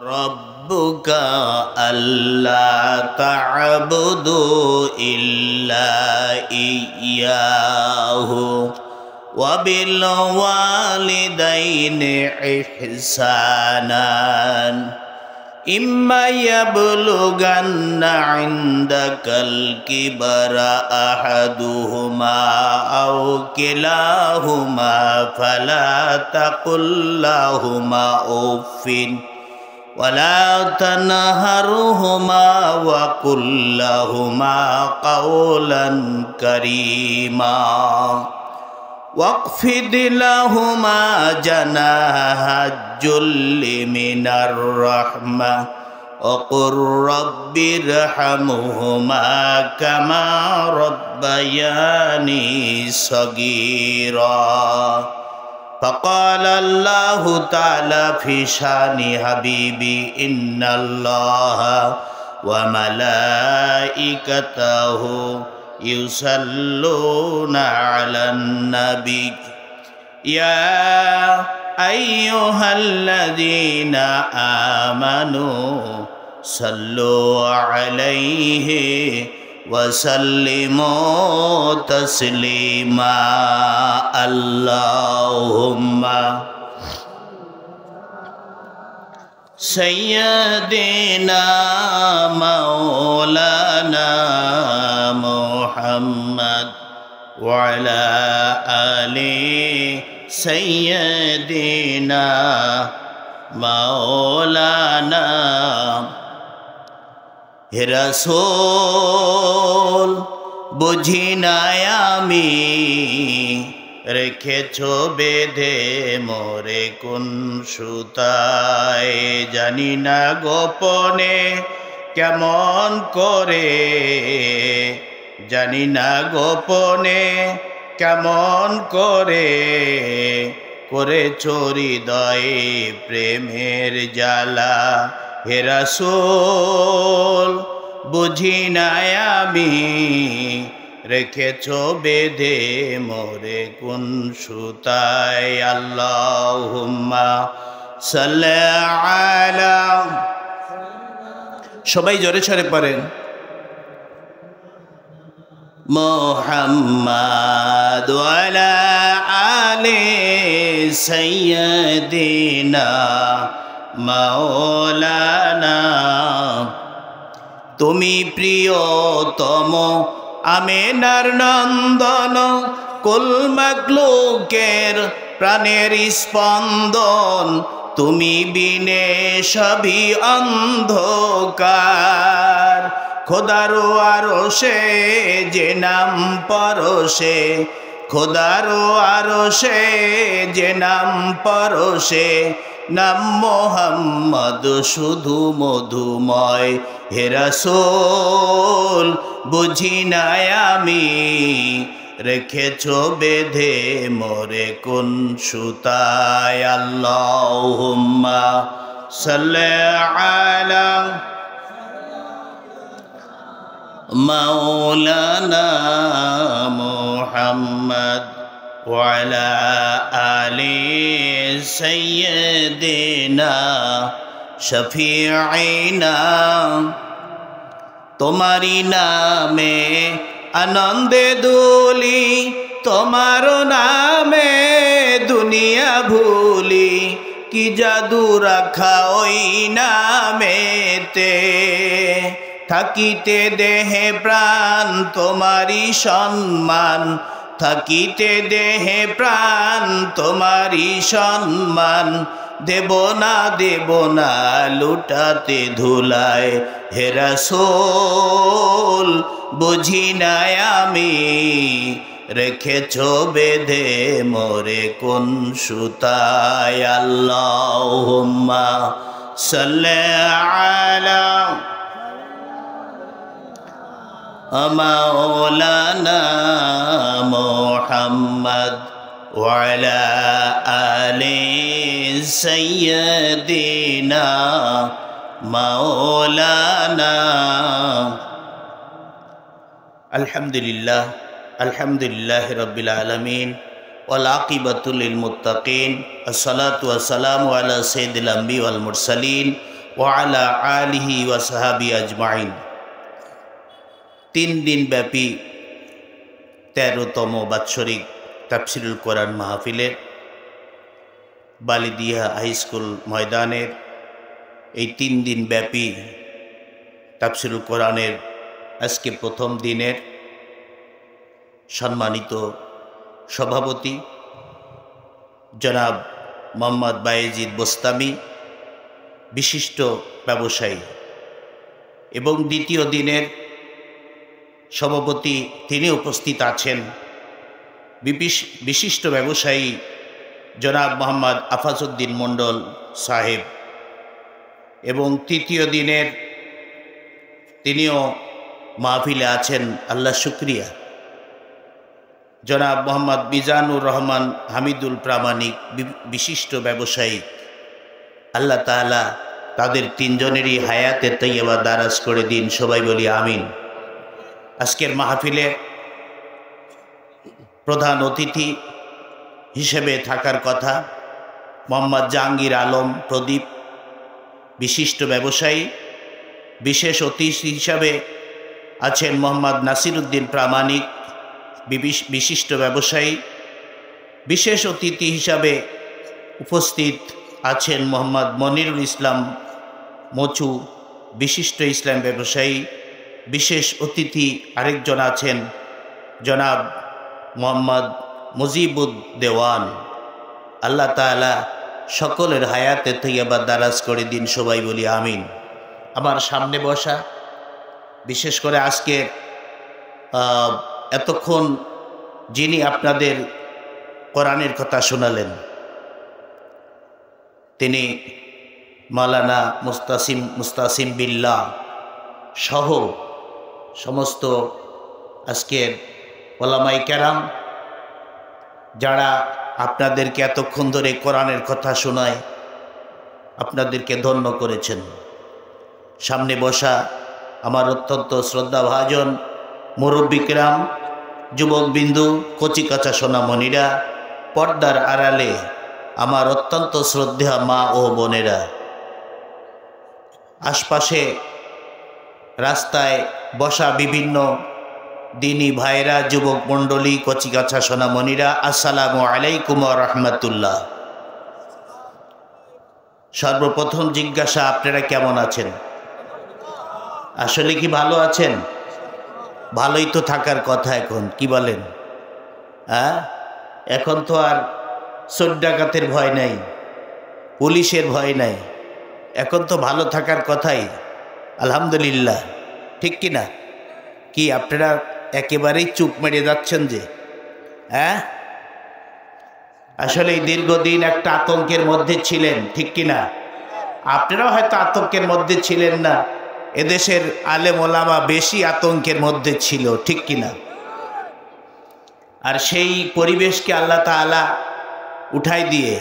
ربك ألا تعبدوا إلا إياه وبالوالدين إحسانا إما يبلغن عندك الكبر أحدهما أو كلاهما فلا تقل لهما أف ولا تنهرهما وقل لهما قولا كريما واخفض لهما جناح الذل من الرحمة وقل رب ارحمهما كما ربياني صغيرا فقال الله تعالى في شان حبيبي إن الله وملائكته يصلون على النبي يا أيها الذين آمنوا صلوا عليه وسلموا تسليما اللهم سيدنا مولانا محمد وعلى آل سيدنا مولانا হে রাসূল বুঝি না আমি রেখেছো বেঁধে মোরে কোন সুতায় জানি না গোপনে কেমন করে জানি না গোপনে কেমন করে করেছো হৃদয়ে প্রেমের জ্বালা হে রাসূল বুঝি না আমি রেখেছো বেঁধে মোরে কোন সুতায় আল্লাহুম্মা সাল্লি আলা সবাই জোরে সরে পড়েন মুহাম্মাদ ওয়ালা আলি সাইয়্যিদিনা মাওলানা তুমি প্রিয়তম আমেনার নন্দন কুল মাখলুকের প্রাণের স্পন্দন তুমি বিনে সবই অন্ধকার খোদারো আরশে যে নাম পরশে খোদারো আরশে যে নাম পরশে নাম মোহাম্মদ শুধু মধুময় হে রাসূল বুঝি না আমি রেখেছো বেঁধে মোরে কোন সুতায় আল্লাহুম্মা সাল্লি আলা মাওলানা মুহাম্মদ وعلى آل سيدنا شفيعنا তোমারি নামে আনন্দে দুলি তোমার নামে দুনিয়া ভুলি কি জাদু রাখা ওই নামেতে থাকিতে দেহে প্রাণ তোমারি সম্মান থাকিতে দেহে প্রাণ তোমারি সম্মান দেব না লুটাতে ধুলায় হে রাসূল বুঝি না আমি রেখেছো বেঁধে মোরে কোন সুতায় আল্লাহুম্মা সাল্লি আলা মাওলানা মুহাম্মদ وعلى آل سيدنا مولانا الحمد لله رب العالمين والعاقبة للمتقين الصلاة والسلام على سيد الأنبياء والمرسلين ওয়ালা আলিহি ওয়াসাহাবি আজমাইন। 3 দিন ব্যাপী 13তম বাৎসরিক তাফসিরুল কোরআন মাহফিলের বালিদিয়া হাই স্কুল ময়দানের এই 3 দিন ব্যাপী তাফসিরুল কোরআনের আজকে প্রথম দিনের সম্মানিত সভাপতি জনাব মোহাম্মদ বায়েজিদ বোস্তামি, বিশিষ্ট ব্যবসায়ী, এবং দ্বিতীয় দিনের সভাপতি তিনি উপস্থিত আছেন বিশিষ্ট ব্যবসায়ী জনাব মোহাম্মদ আফাজউদ্দিন মণ্ডল সাহেব, এবং তৃতীয় দিনের তিনিও মাহফিলে আছেন, আল্লাহ শুকরিয়া, জনাব মোহাম্মদ মিজানুর রহমান হামিদুল প্রামাণিক, বিশিষ্ট ব্যবসায়ী। আল্লাহ তাআলা তাদের 3 জনেরই হায়াতে তৈয়বা দারাজ করে দিন, সবাই বলি আমিন। আজকের মাহফিলে প্রধান অতিথি হিসেবে থাকার কথা মোহাম্মদ জাহাঙ্গীর আলম প্রদীপ, বিশিষ্ট ব্যবসায়ী। বিশেষ অতিথি হিসাবে আছেন মোহাম্মদ নাসিরউদ্দিন প্রামাণিক, বিশিষ্ট ব্যবসায়ী। বিশেষ অতিথি হিসাবে উপস্থিত আছেন মোহাম্মদ মনিরুল ইসলাম মচু, বিশিষ্ট ইসলাম ব্যবসায়ী। বিশেষ অতিথি আরেকজন আছেন জনাব মোহাম্মদ মুজিবুদ দেওয়ান। আল্লাহ তাআলা সকলের হায়াতে তৈয়বা দারাজ করে দিন, সবাই বলি আমিন। আমার সামনে বসা, বিশেষ করে আজকে এতক্ষণ যিনি আপনাদের কোরআনের কথা শোনালেন, তিনি মাওলানা মুস্তাসিম বিল্লাহ সহ সমস্ত আজকের ওলামায়ে কেরাম যারা আপনাদেরকে এতক্ষণ ধরে কোরআনের কথা শোনায়, আপনাদেরকে ধন্য করেছেন। সামনে বসা আমার অত্যন্ত শ্রদ্ধাভাজন মুরব্বী কেরাম, যুবকবিন্দু, কচিকাচা সোনামণিরা, পর্দার আড়ালে আমার অত্যন্ত শ্রদ্ধা মা ও বোনেরা, আশপাশে রাস্তায় বসা বিভিন্ন দিনী ভাইরা, যুবক মণ্ডলী, কচিকাচা সোনামণিরা, আসসালামু আলাইকুম ওয়া রাহমাতুল্লাহ। সর্বপ্রথম জিজ্ঞাসা, আপনারা কেমন আছেন? আসলে কি ভালো আছেন? ভালোই তো থাকার কথা। এখন কি বলেন? এখন তো আর চোর ডাকাতের ভয় নাই, পুলিশের ভয় নাই, এখন তো ভালো থাকার কথাই, আলহামদুলিল্লাহ, ঠিক কি না? কি আপনারা একেবারেই চুপ মেরে যাচ্ছেন যে? আসলে দীর্ঘদিন একটা আতঙ্কের মধ্যে ছিলেন, ঠিক কি না? আপনারাও হয়তো আতঙ্কের মধ্যে ছিলেন না, এদেশের আলেম ওলামা বেশি আতঙ্কের মধ্যে ছিল, ঠিক কি না? আর সেই পরিবেশকে আল্লাহ তাআলা উঠাই দিয়ে,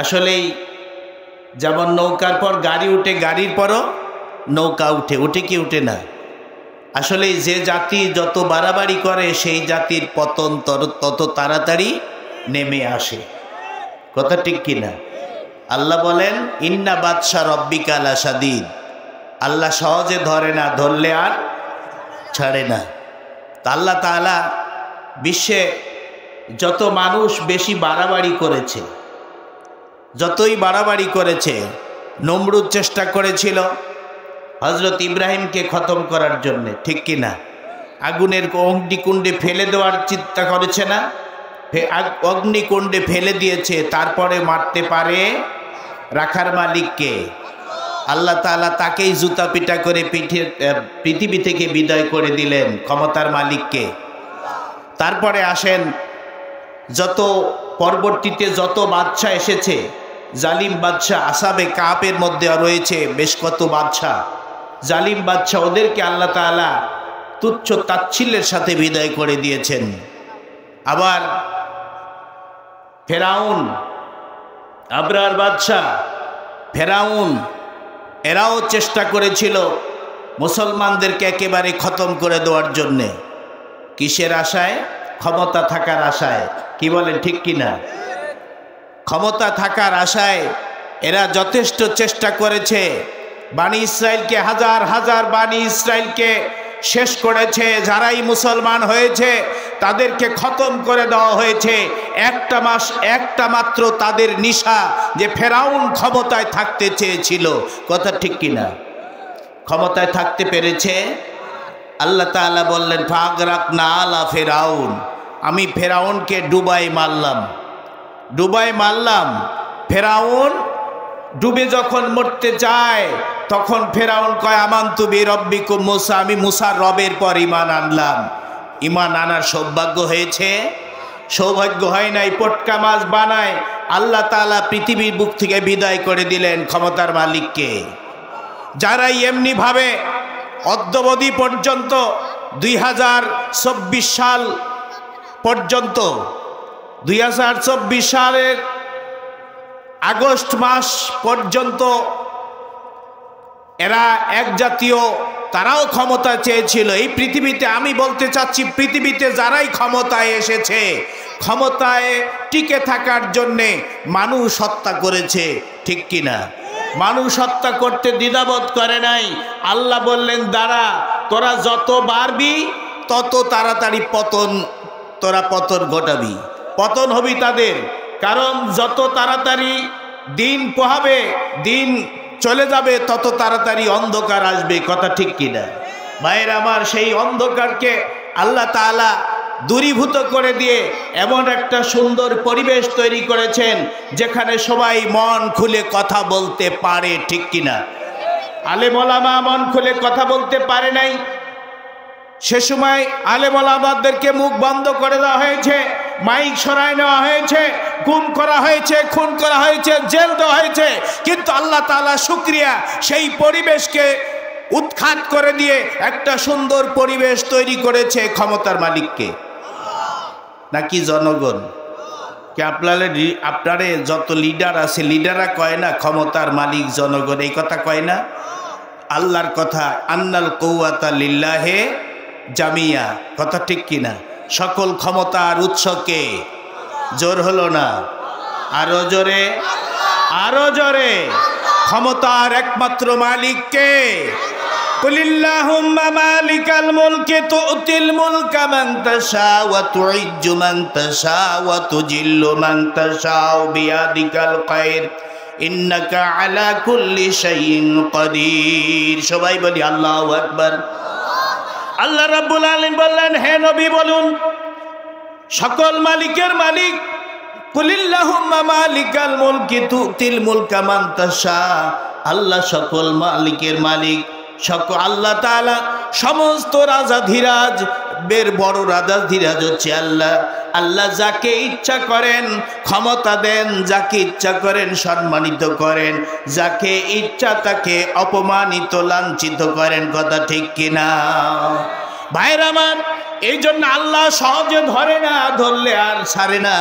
আসলেই যেমন নৌকার পর গাড়ি উঠে, গাড়ির পরও নৌকা উঠে, উঠে কি উঠে না? আসলে যে জাতি যত বাড়াবাড়ি করে সেই জাতির পতন তত তাড়াতাড়ি নেমে আসে, কথা ঠিক কিনা? আল্লাহ বলেন, ইন্না বাদশা রব্বিকা লাশাদীদ, আল্লাহ সহজে ধরে না, ধরলে আর ছাড়ে না। তা আল্লাহ তাআলা বিশ্বে যত মানুষ বেশি বাড়াবাড়ি করেছে, যতই বাড়াবাড়ি করেছে, নমরুদ চেষ্টা করেছিল হযরত ইব্রাহিমকে খতম করার জন্যে, ঠিক কিনা? আগুনের অগ্নিকুণ্ডে ফেলে দেওয়ার চিন্তা করেছে না? অগ্নিকুণ্ডে ফেলে দিয়েছে, তারপরে মারতে পারে রাখার মালিককে। আল্লাহ তাআলা তাকেই জুতা পিটা করে পৃথিবী থেকে বিদায় করে দিলেন, ক্ষমতার মালিককে। তারপরে আসেন, যত পরবর্তীতে যত বাদশা এসেছে, জালিম বাদশা, আসাবে কাপের মধ্যে রয়েছে বেশ কত বাদশা, জালিম বাদশা, ওদেরকে আল্লাহ তাআলা তুচ্ছ তাচ্ছিল্যের সাথে বিদায় করে দিয়েছেন। আবার ফেরাউন, আবরার বাদশাহ ফেরাউন, এরাও চেষ্টা করেছিল মুসলমানদেরকে একেবারে খতম করে দেওয়ার জন্যে। কিসের আশায়? ক্ষমতা থাকার আশায়। কি বলেন, ঠিক কিনা? ক্ষমতা থাকার আশায় এরা যথেষ্ট চেষ্টা করেছে বানি ইসরাইলকে হাজার হাজার বানি ইসরাইলকে শেষ করেছে। যারাই মুসলমান হয়েছে তাদেরকে খতম করে দেওয়া হয়েছে। একটা মাত্র তাদের নিশা যে ফেরাউন ক্ষমতায় থাকতে চেয়েছিল। কথা ঠিক কিনা? ক্ষমতায় থাকতে পেরেছে? আল্লাহ তাআলা বললেন ফাগরাকনা আলা ফিরাউন, আমি ফেরাউনকে ডুবাই মারলাম। ফেরাউন ডুবে যখন মরতে যায় তখন ফেরাউন কয় আমানতু বিরব্বিকুম মুসা, আমি মুসার রবের পর ঈমান আনলাম। ঈমান আনার সৌভাগ্য হয়েছে? সৌভাগ্য হয় নাই। পটকা মাছ বানায় আল্লাহ তাআলা পৃথিবীর বুক থেকে বিদায় করে দিলেন ক্ষমতার মালিককে। যারা এমনি ভাবে অদ্যাবধি পর্যন্ত 2024 সাল পর্যন্ত 2024 সালের আগস্ট মাস পর্যন্ত এরা এক জাতীয়, তারাও ক্ষমতা চেয়েছিল এই পৃথিবীতে। আমি বলতে চাচ্ছি পৃথিবীতে যারাই ক্ষমতায় এসেছে ক্ষমতায় টিকে থাকার জন্যে মানুষ হত্যা করেছে, ঠিক কিনা? মানুষ হত্যা করতে দ্বিধাবোধ করে নাই। আল্লাহ বললেন দাঁড়া, তোরা যত বাড়বি তত তাড়াতাড়ি তোরা পতন ঘটাবি, পতন হবি তাদের। কারণ যত তাড়াতাড়ি দিন পোহাবে, দিন চলে যাবে, তত তাড়াতাড়ি অন্ধকার আসবে। কথা ঠিক কিনা? ভাইয়ের আমার, সেই অন্ধকারকে আল্লাহ তাআলা দূরীভূত করে দিয়ে এমন একটা সুন্দর পরিবেশ তৈরি করেছেন যেখানে সবাই মন খুলে কথা বলতে পারে, ঠিক কিনা? আলেম ওলামা মন খুলে কথা বলতে পারে নাই। সে সময় আলেম ওলামাদেরকে মুখ বন্ধ করে দেওয়া হয়েছে, মাইক সরায় নেওয়া হয়েছে, গুম করা হয়েছে, খুন করা হয়েছে, জেল দেওয়া হয়েছে। কিন্তু আল্লাহ তাআলা শুকরিয়া, সেই পরিবেশকে উৎখাত করে দিয়ে একটা সুন্দর পরিবেশ তৈরি করেছে ক্ষমতার মালিককে নাকি জনগণ? কি আপনারে যত লিডার আছে লিডাররা কয় না ক্ষমতার মালিক জনগণ? এই কথা কয় না? আল্লাহর কথা আন্নাল কুওয়াতা লিল্লাহি জামিয়া। কথা ঠিক কিনা? সকল ক্ষমতার উৎসকে। জোর হলো না? আরো জোরে, আরো জোরে। ক্ষমতার একমাত্র মালিক কে? কুলিল্লাহুম্মা মালিকাল মুলকি তুতিল মুলকা মান তাশা ওয়া তুইজ্জু মান তাশা ওয়া তুজিল্লু মান তাশা বিয়াদিকাল খায়র ইন্নাকা আলা কুল্লি শাইইন কাদির। সবাই বলি আল্লাহু আকবার। আল্লাহ রাব্বুল আলামিন বললেন হে নবী বলুন সকল মালিকের মালিক, কুলিল্লাহুম্মা মালিকাল মুলকি তুতিল মুলকা মান তাশা। আল্লাহ সকল মালিকের মালিক, আল্লাহ তাআলা সমস্ত রাজাধিরাজ, বের বড় রাজাধিরাজ হচ্ছে আল্লাহ। আল্লাহ যাকে ইচ্ছা করেন ক্ষমতা দেন, যাকে ইচ্ছা করেন সম্মানিত করেন, যাকে ইচ্ছা তাকে অপমানিত লাঞ্ছিত করেন। কথা ঠিক কিনা? ভাইরা আমার, এই জন্য আল্লাহ সহজে ধরে না, ধরলে আর ছাড়ে না।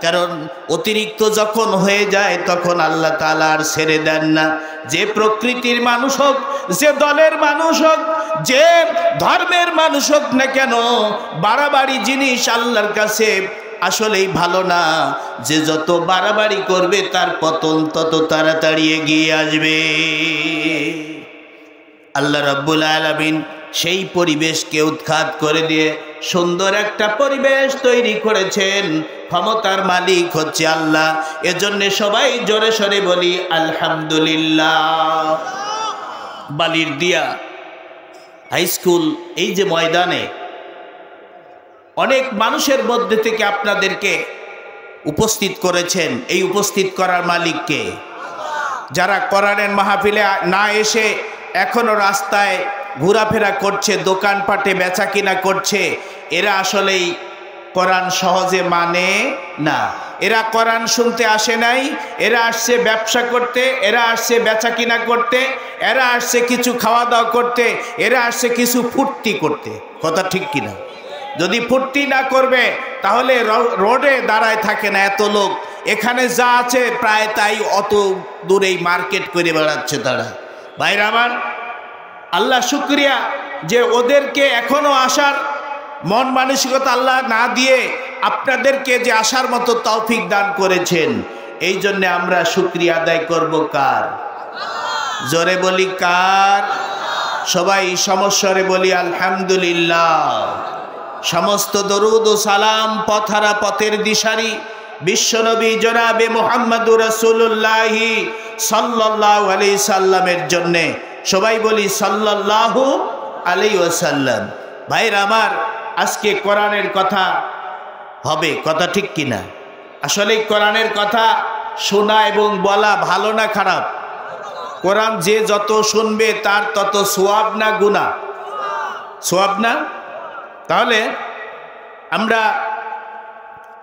কারণ অতিরিক্ত যখন হয়ে যায় তখন আল্লাহ তাআলা আর ছেড়ে দেন না। যে প্রকৃতির মানুষ হোক, যে দলের মানুষ হোক, যে ধর্মের মানুষ হোক না কেন, বাড়াবাড়ি জিনিস আল্লাহর কাছে আসলেই ভালো না। যে যত বাড়াবাড়ি করবে তার পতন তত তাড়াতাড়ি এগিয়ে আসবে। আল্লাহ রাব্বুল আলামিন সেই পরিবেশকে উৎখাত করে দিয়ে সুন্দর একটা পরিবেশ তৈরি করেছেন। ক্ষমতার মালিক হচ্ছে আল্লাহ। এজন্য সবাই জোরে সরে বলি আলহামদুলিল্লাহ। বালির দিয়া হাই স্কুল এই যে ময়দানে অনেক মানুষের মধ্যে থেকে আপনাদেরকে উপস্থিত করেছেন। এই উপস্থিত করার মালিককে? যারা কোরআনের মাহফিলে না এসে এখনো রাস্তায় ঘোরাফেরা করছে, দোকানপাটে বেচা কিনা করছে, এরা আসলেই কোরআন সহজে মানে না। এরা কোরআন শুনতে আসে নাই, এরা আসছে ব্যবসা করতে, এরা আসছে বেচা কিনা করতে, এরা আসছে কিছু খাওয়া দাওয়া করতে, এরা আসছে কিছু ফুর্তি করতে। কথা ঠিক কিনা? যদি ফুর্তি না করবে তাহলে রোডে দাঁড়ায় থাকে না এত লোক। এখানে যা আছে প্রায় তাই অত দূরেই মার্কেট করে বেড়াচ্ছে তারা। ভাইরা আমার, আল্লাহ শুকরিয়া যে ওদেরকে এখনো আসার মন মানসিকতা আল্লাহ না দিয়ে আপনাদেরকে যে আসার মতো তৌফিক দান করেছেন। এই জন্য আমরা শুকরিয়া আদায় করব কার? জোরে বলি কার? সবাই সমস্বরে বলি আলহামদুলিল্লাহ। সমস্ত দরুদ ও সালাম পথহারা পথের দিশারি বিশ্বনবী জনাবে মুহাম্মদুর রাসূলুল্লাহ সাল্লাল্লাহু আলাইহি সাল্লামের জন্য সবাই বলি সাল্লাল্লাহু আলাইহি ওয়াসাল্লাম। ভাইরা আমার, আজকে কোরআনের কথা হবে, কথা ঠিক কিনা? আসলে কোরআনের কথা শোনা এবং বলা ভালো না খারাপ? কোরআন যে যত শুনবে তার তত সওয়াব না গুনাহ? সওয়াব না? তাহলে আমরা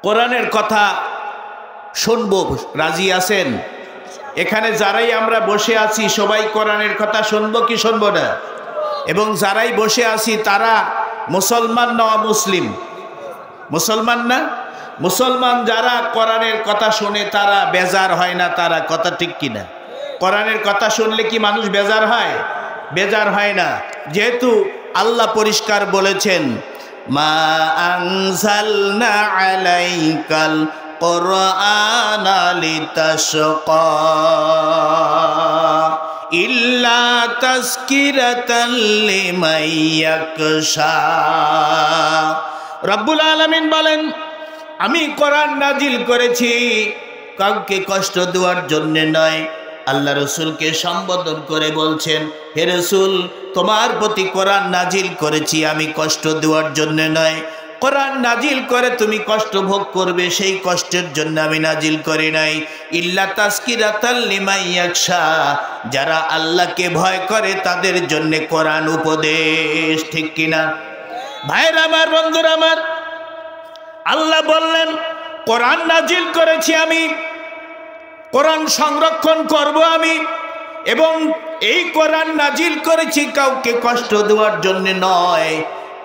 কোরআনের কথা শুনবো, রাজি আছেন? এখানে যারাই আমরা বসে আছি সবাই কোরআনের কথা শুনবো কি শুনবো না? এবং যারাই বসে আছি তারা মুসলমান না অমুসলিম? মুসলমান না? মুসলমান যারা কোরআনের কথা শুনে তারা বেজার হয় না, তারা কথা ঠিক কিনা? কোরআনের কথা শুনলে কি মানুষ বেজার হয়? বেজার হয় না, যেহেতু আল্লাহ পরিষ্কার বলেছেন মা আনজালনা আলাইকাল কুরআনা লিতাশকা ইল্লা তাযকিরাতাল লিমান ইয়াখশা। রব্বুল আলামিন বলেন, আমি কোরআন নাজিল করেছি কাউকে কষ্ট দেওয়ার জন্য নয়। আল্লাহ রসুলকে সম্বোধন করে বলছেন, হে রসুল, তোমার প্রতি কোরআন নাজিল করেছি আমি কষ্ট দেওয়ার জন্য নয়। কোরআন নাজিল করে তুমি কষ্ট ভোগ করবে সেই কষ্টের জন্য আমি নাজিল করি নাই। ইল্লা তাযকিরাতাল লিমান ইয়াখশা, যারা আল্লাহকে ভয় করে তাদের জন্য কোরআন উপদেশ। ঠিক কিনা ভাইরা আমার, বন্ধুরা আমার? আল্লাহ বললেন কোরআন নাজিল করেছি আমি, কোরআন সংরক্ষণ করব আমি, এবং এই কোরআন নাজিল করেছি কাউকে কষ্ট দেওয়ার জন্য নয়।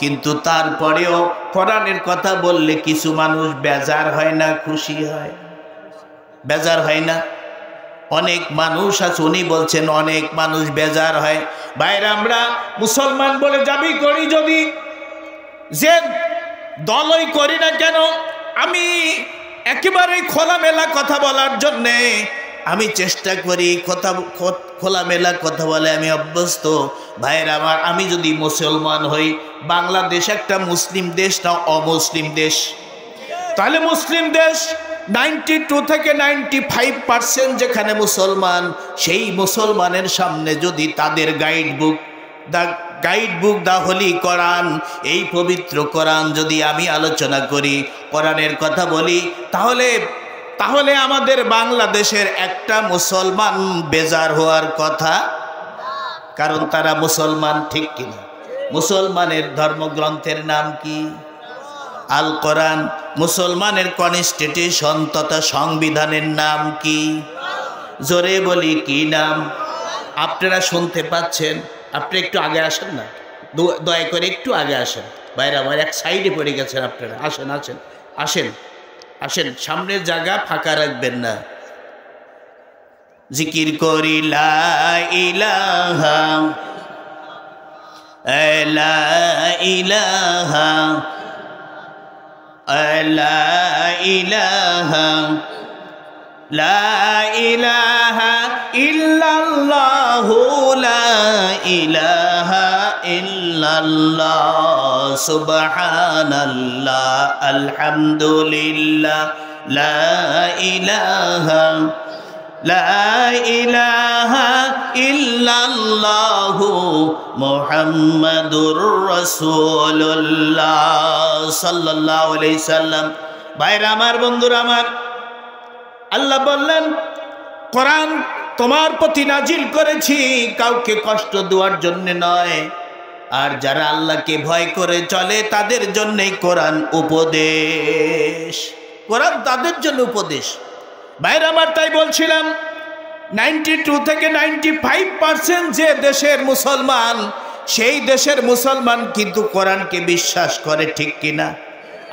কিন্তু তারপরেও কোরআনের কথা বললে কিছু মানুষ বেজার হয় না, খুশি হয়? বেজার হয় না? অনেক মানুষ আছে, উনি বলছেন অনেক মানুষ বেজার হয়। বাইরে আমরা মুসলমান বলে দাবি করি, যদি যে দলই করি না কেন, আমি একেবারে খোলামেলা কথা বলার জন্যে আমি চেষ্টা করি, খোলামেলা কথা বলে আমি অভ্যস্ত। ভাইয়ের আমার, আমি যদি মুসলমান হই, বাংলাদেশ একটা মুসলিম দেশ না অমুসলিম দেশ? তাহলে মুসলিম দেশ 92 থেকে 95% যেখানে মুসলমান, সেই মুসলমানের সামনে যদি তাদের গাইড বুক দা হোলি কোরআন, এই পবিত্র কোরআন যদি আমি আলোচনা করি, কোরআনের কথা বলি, তাহলে আমাদের বাংলাদেশের একটা মুসলমান বেজার হওয়ার কথা, কারণ তারা মুসলমান। ঠিক কিনা? মুসলমানের ধর্মগ্রন্থের নাম কি? আল কোরআন। মুসলমানের কনস্টিটিউশন তথা সংবিধানের নাম কি? জোরে বলি কি নাম? আপনারা শুনতে পাচ্ছেন? আপনি একটু আগে আসেন না, দয়া করে একটু আগে আসেন। বাইরে আমার এক সাইডে পড়ে গেছেন আপনারা। আসেন আসেন আসেন আসেন, সামনের জায়গা ফাঁকা রাখবেন না। জিকির করি লা ইলাহা লা ইলাহা লা ইলাহা লা ইলাহা ইল্লাল্লাহু লা ইলাহা ইল্লাল্লাহ সুবহানাল্লাহ আলহামদুলিল্লাহ লা ইলাহা ইল্লাল্লাহু মুহাম্মাদুর রাসূলুল্লাহ সাল্লাল্লাহু আলাইহি সাল্লাম। ভাইরা আমার, বন্ধুরা আমার, আল্লাহ বললেন কোরআন তোমার প্রতি নাজিল করেছি কাউকে কষ্ট দেওয়ার জন্য নয়, আর যারা আল্লাহকে ভয় করে চলে তাদের জন্যই কোরআন উপদেশ। কোরআন তাদের জন্য উপদেশ। ভাইরা আমার, তাই বলছিলাম 92 থেকে 95% যে দেশের মুসলমান, সেই দেশের মুসলমান কিন্তু কোরআনকে বিশ্বাস করে। ঠিক কিনা?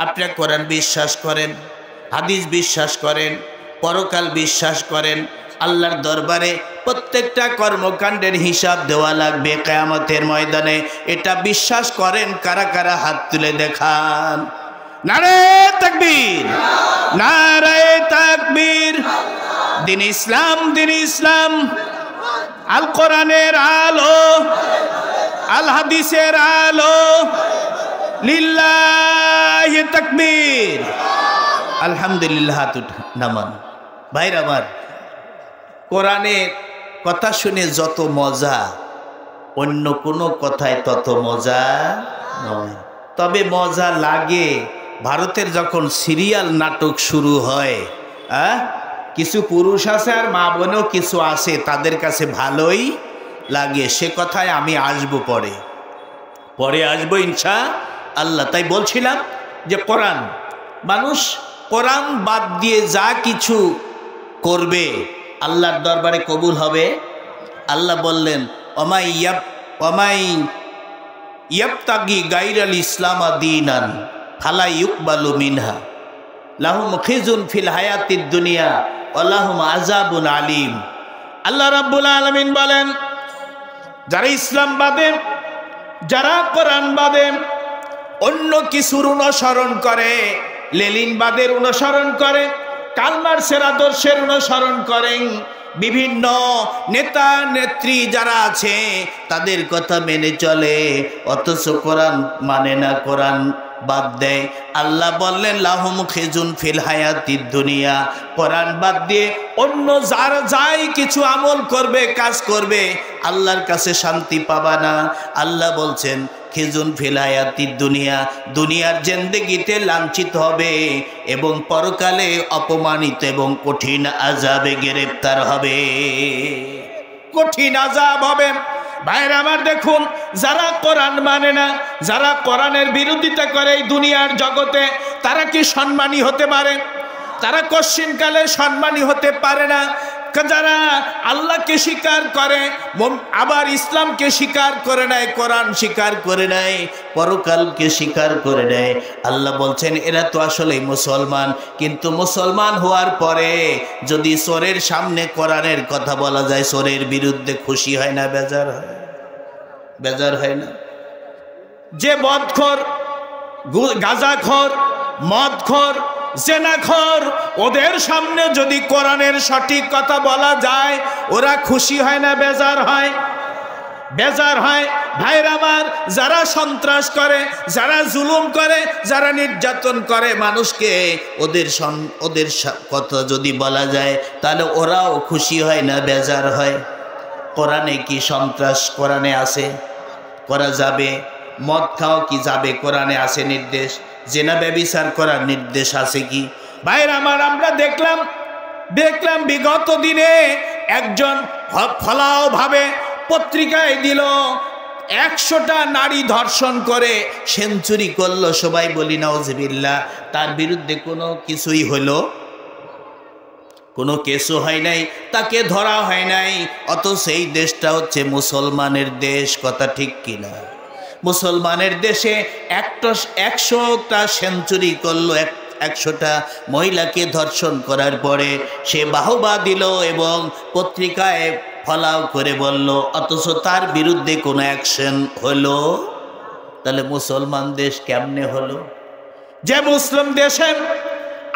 আপনারা কোরআন বিশ্বাস করেন, হাদিস বিশ্বাস করেন, পরকাল বিশ্বাস করেন, আল্লাহর দরবারে প্রত্যেকটা কর্মকাণ্ডের হিসাব দেওয়া লাগবে কিয়ামতের ময়দানে। এটা বিশ্বাস করেন কারা কারা? হাত তুলে দেখান। নারে তাকবীর, নারে তাকবীর। দিন ইসলাম, দিন ইসলাম। আল কোরআনের আলো, আল হাদিসের আলো, লিল্লাহি তাকবীর, আলহামদুলিল্লাহ। হাত নামান। ভাইরা আমার, কোরআনের কথা শুনে যত মজা, অন্য কোনো কথায় তত মজা নয়। তবে মজা লাগে ভারতের যখন সিরিয়াল নাটক শুরু হয়, কিছু পুরুষ আছে আর মা বোনও কিছু আছে, তাদের কাছে ভালোই লাগে। সে কথায় আমি আসবো পরে আসবো ইনশা আল্লাহ। তাই বলছিলাম যে কোরআন, মানুষ কোরআন বাদ দিয়ে যা কিছু করবে আল্লাহর দরবারে কবুল হবে। আল্লাহ বললেন ওমাই ইয়াবতাগি গায়রাল ইসলাম দীনান ফালা ইউকবালু মিনহা লাহুম খিজুন ফিল হায়াতিদ দুনিয়া ওয়া লাহুম আযাবুন আলীম। আল্লাহ রাব্বুল আলামিন বলেন, যারা ইসলাম বাদে, যারা কোরআন বাদে অন্য কিছুর অনুসরণ করে, লেলিনবাদের অনুসরণ করে, কালমার্ক্সের আদর্শের অনুসরণ করেন, বিভিন্ন নেতা নেত্রী যারা আছে তাদের কথা মেনে চলে, অথচ কোরআন মানে না, কোরআন বাদ দেয়। আল্লাহ বললেন লাহুম খিজুন ফিল হায়াতিদ দুনিয়া, কোরআন বাদ দিয়ে অন্য যারা যাই কিছু আমল করবে, কাজ করবে, আল্লাহর কাছে শান্তি পাবা না। আল্লাহ বলছেন খিজুন ফিল হায়াতিদ দুনিয়া, দুনিয়ার জিন্দেগিতে লাঞ্ছিত হবে এবং পরকালে অপমানিত এবং কঠিন আযাবে গ্রেফতার হবে, কঠিন আযাব হবে। ভাইরা আমার, দেখুন, যারা কোরআন মানে না, যারা কোরআনের বিরোধিতা করে এই দুনিয়ার জগতে, তারা কি সম্মানী হতে পারে? তারা কশ্চিনকালে সম্মানী হতে পারে না। যারা আল্লাহকে স্বীকার করে, আবার ইসলামকে স্বীকার করে নেয়, কোরআন স্বীকার করে নেয়, পরকালকে স্বীকার করে নেয়, আল্লাহ বলছেন এরা তো আসলে মুসলমান। কিন্তু মুসলমান হওয়ার পরে যদি চোরের সামনে কোরআনের কথা বলা যায়, চোরের বিরুদ্ধে খুশি হয় না, বেজার হয়? বেজার হয় না? যে মদখোর, গাঁজাখোর, মদখোর, জেনাখোর, ওদের সামনে যদি কোরআনের সঠিক কথা বলা যায়, ওরা খুশি হয় না, বেজার হয়? বেজার হয়। ভাইরা আমার, যারা সন্ত্রাস করে, যারা জুলুম করে, যারা নির্যাতন করে মানুষকে, ওদের কথা যদি বলা যায় তাহলে ওরাও খুশি হয় না, বেজার হয়? কোরআনে কি সন্ত্রাস কোরআনে আছে? করা যাবে? মদ খাওয়া কি যাবে? কোরআনে আছে নির্দেশ। জেনা ব্যভিচার করার নির্দেশ আছে কি? ভাইরা আমার, আমরা দেখলাম বিগত দিনে একজন ফলাও ভাবে পত্রিকায় দিল 100টা নারী ধর্ষণ করে সেঞ্চুরি করলো, সবাই বলি নাউজুবিল্লাহ। তার বিরুদ্ধে কোনো কিছুই হলো? কোনো কেসও হয় নাই, তাকে ধরা হয় নাই। অথচ এই দেশটা হচ্ছে মুসলমানের দেশ, কথা ঠিক কিনা? মুসলমানের দেশে 100টা সেঞ্চুরি করলো, 100টা মহিলাকে ধর্ষণ করার পরে সে বাহবা দিল এবং পত্রিকায় ফলাও করে বলল, অথচ তার বিরুদ্ধে কোনো অ্যাকশন হলো? তাহলে মুসলমান দেশ কেমনে হলো? যে মুসলিম দেশে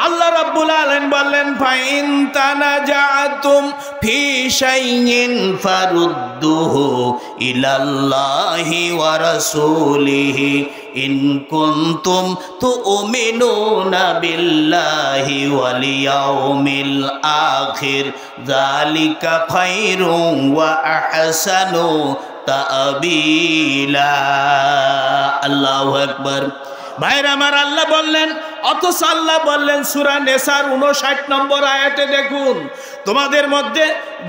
আল্লাহ রাব্বুল আলামিন বললেন, ফাইন তানাজাতুম ফি শাইইন ফারুদ্দুহু ইলাল্লাহি ওয়া রাসূলিহি ইন কুনতুম তুমিনুনা বিল্লাহি ওয়াল ইয়াউমিল আখির যালিকা খায়রুন ওয়া আহসানু তা'বীলা। আল্লাহু আকবার। ভাইরা আমার, আল্লাহ বললেন, অথচ আল্লাহ বললেন সূরা নিসার 59 নম্বর আয়াতে, দেখুন, তোমাদের মধ্যে